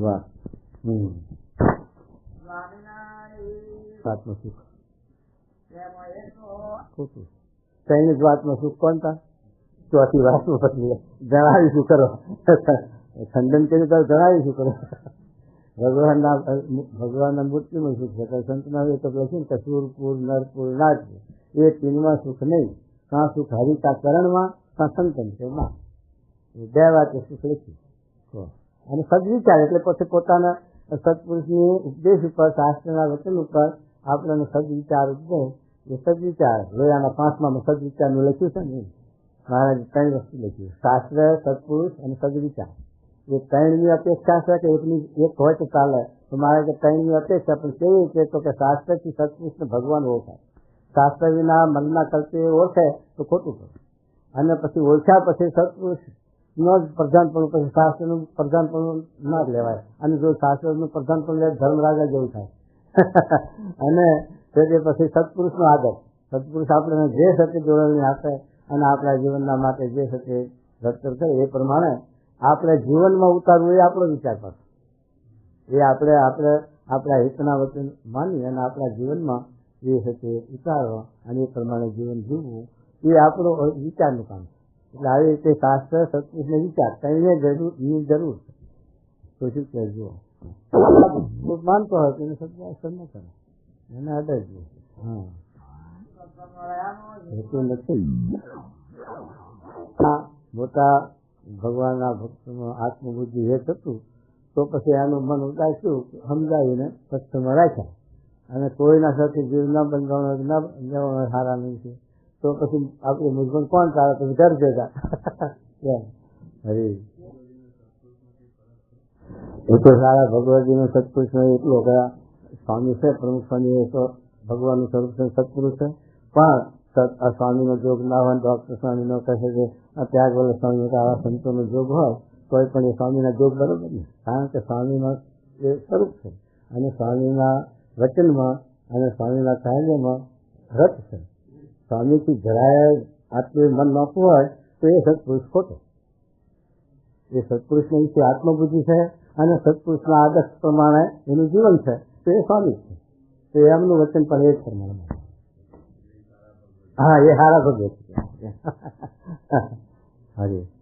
વાહ. વાતનું સુખ ખોટું કઈ જ વાતનું સુખ કોણ તા ચોથી વાતનું પછી જણાવીશું કરો ખંડન કર્યું તો જણાવીશું કરો. ભગવાનના મૂર્તિનું સુખ છે, સંતના હોય તો લખ્યું કે સુરપુર નરપુર નાચપુર એ તીનમાં સુખ નહીં, કાં સુખ હરિતા કરણમાં કાં સંતન છે માં, બે વાતે સુખ લખ્યું. અને સદવિચાર એટલે પછી પોતાના સત્પુરુષની ઉપદેશ ઉપર શાસ્ત્રના વચન ઉપર આપણને સદવિચાર ઉપદેશ એ સદવિચાર લોયાના 5માં સદવિચારનું લખ્યું છે ને મહારાજ 3 વસ્તુ લખ્યું શાસ્ત્ર, સત્પુરુષ અને સદવિચાર. એ 3ની અપેક્ષા છે કે એક હોય તો ચાલે, તો મહારાજે 3ની અપેક્ષા પણ કેવી રીતે તો કે શાસ્ત્રથી સત્પુરુષને ભગવાન ઓળખાય, શાસ્ત્ર વિના મનના કલ્પે ઓળખે તો ખોટું પડે. અને પછી ઓળખ્યા પછી સત્પુરુષનો જ પ્રધાનપણું પછી શાસ્ત્રનું પ્રધાનપણું ના જ લેવાય. અને જો શાસ્ત્રનું પ્રધાનપણું લે ધર્મરાજા જેવું થાય. અને તે પછી સત્પુરુષનો આદર, સત્પુરુષ આપણને જે સત્ય જોડણી આપે અને આપણા જીવનના માટે જે સત્ય રચર કરે એ પ્રમાણે આપણે જીવનમાં ઉતારવું એ આપણો વિચાર કરશે. એ આપણે આપણા હિતના વચન માની અને આપણા જીવનમાં એ સત્ય ઉતારવા અને એ પ્રમાણે જીવન જીવવું એ આપણો વિચારનું કામ છે. એટલે આવી રીતે શાસ્ત્ર, સત્પુરુષને વિચાર કઈને જરૂર છે. તો શું કહેજો માનતો હોય તો એને સત્ય ન કરે, એને અડે જ. હા, મોટા ભગવાનના ભક્તોનો આત્મબુદ્ધિ હેત હતું તો પછી એનું મન ઉદાસ્યું સમજાવીને સત્સંગમાં રાખ્યા. અને કોઈના સાથે જીવ ન બંધાવવાનો ન બંધાવવાનો સારા નહીં છે તો પછી આપણે મૂંઝવણ કોણ ચાલે પછી ઘર ભેગા. હરી એ તો સારા ભગવદજીનો સત્પુરુષનો એટલો ગયા સ્વામી છે, પ્રમુખ સ્વામી એ તો ભગવાનનું સ્વરૂપ છે, સત્પુરુષ છે. પણ સ્વામીનો જોગ ના હોય, ડોક્ટર સ્વામીનો કહે છે કે ત્યાગ વલ્લભ સ્વામી આવા સંતોનો જોગ હોય તોય પણ એ સ્વામીના જોગ બરોબર ને, કારણ કે સ્વામીમાં એ સ્વરૂપ છે અને સ્વામીના વચનમાં અને સ્વામીના કાર્યમાં રત છે. સ્વામીથી જરાય આટલું મન નાખવું હોય તો એ સત્પુરુષ ખોટો. એ સત્પુરુષના વિશે આત્મબુદ્ધિ છે અને સત્પુરુષના આદર્શ પ્રમાણે એનું જીવન છે તો એ સ્વામી છે. તો એમનું વચન પણ એ જ પ્રમાણે. હા, એ હારા ભગવત છે. હરી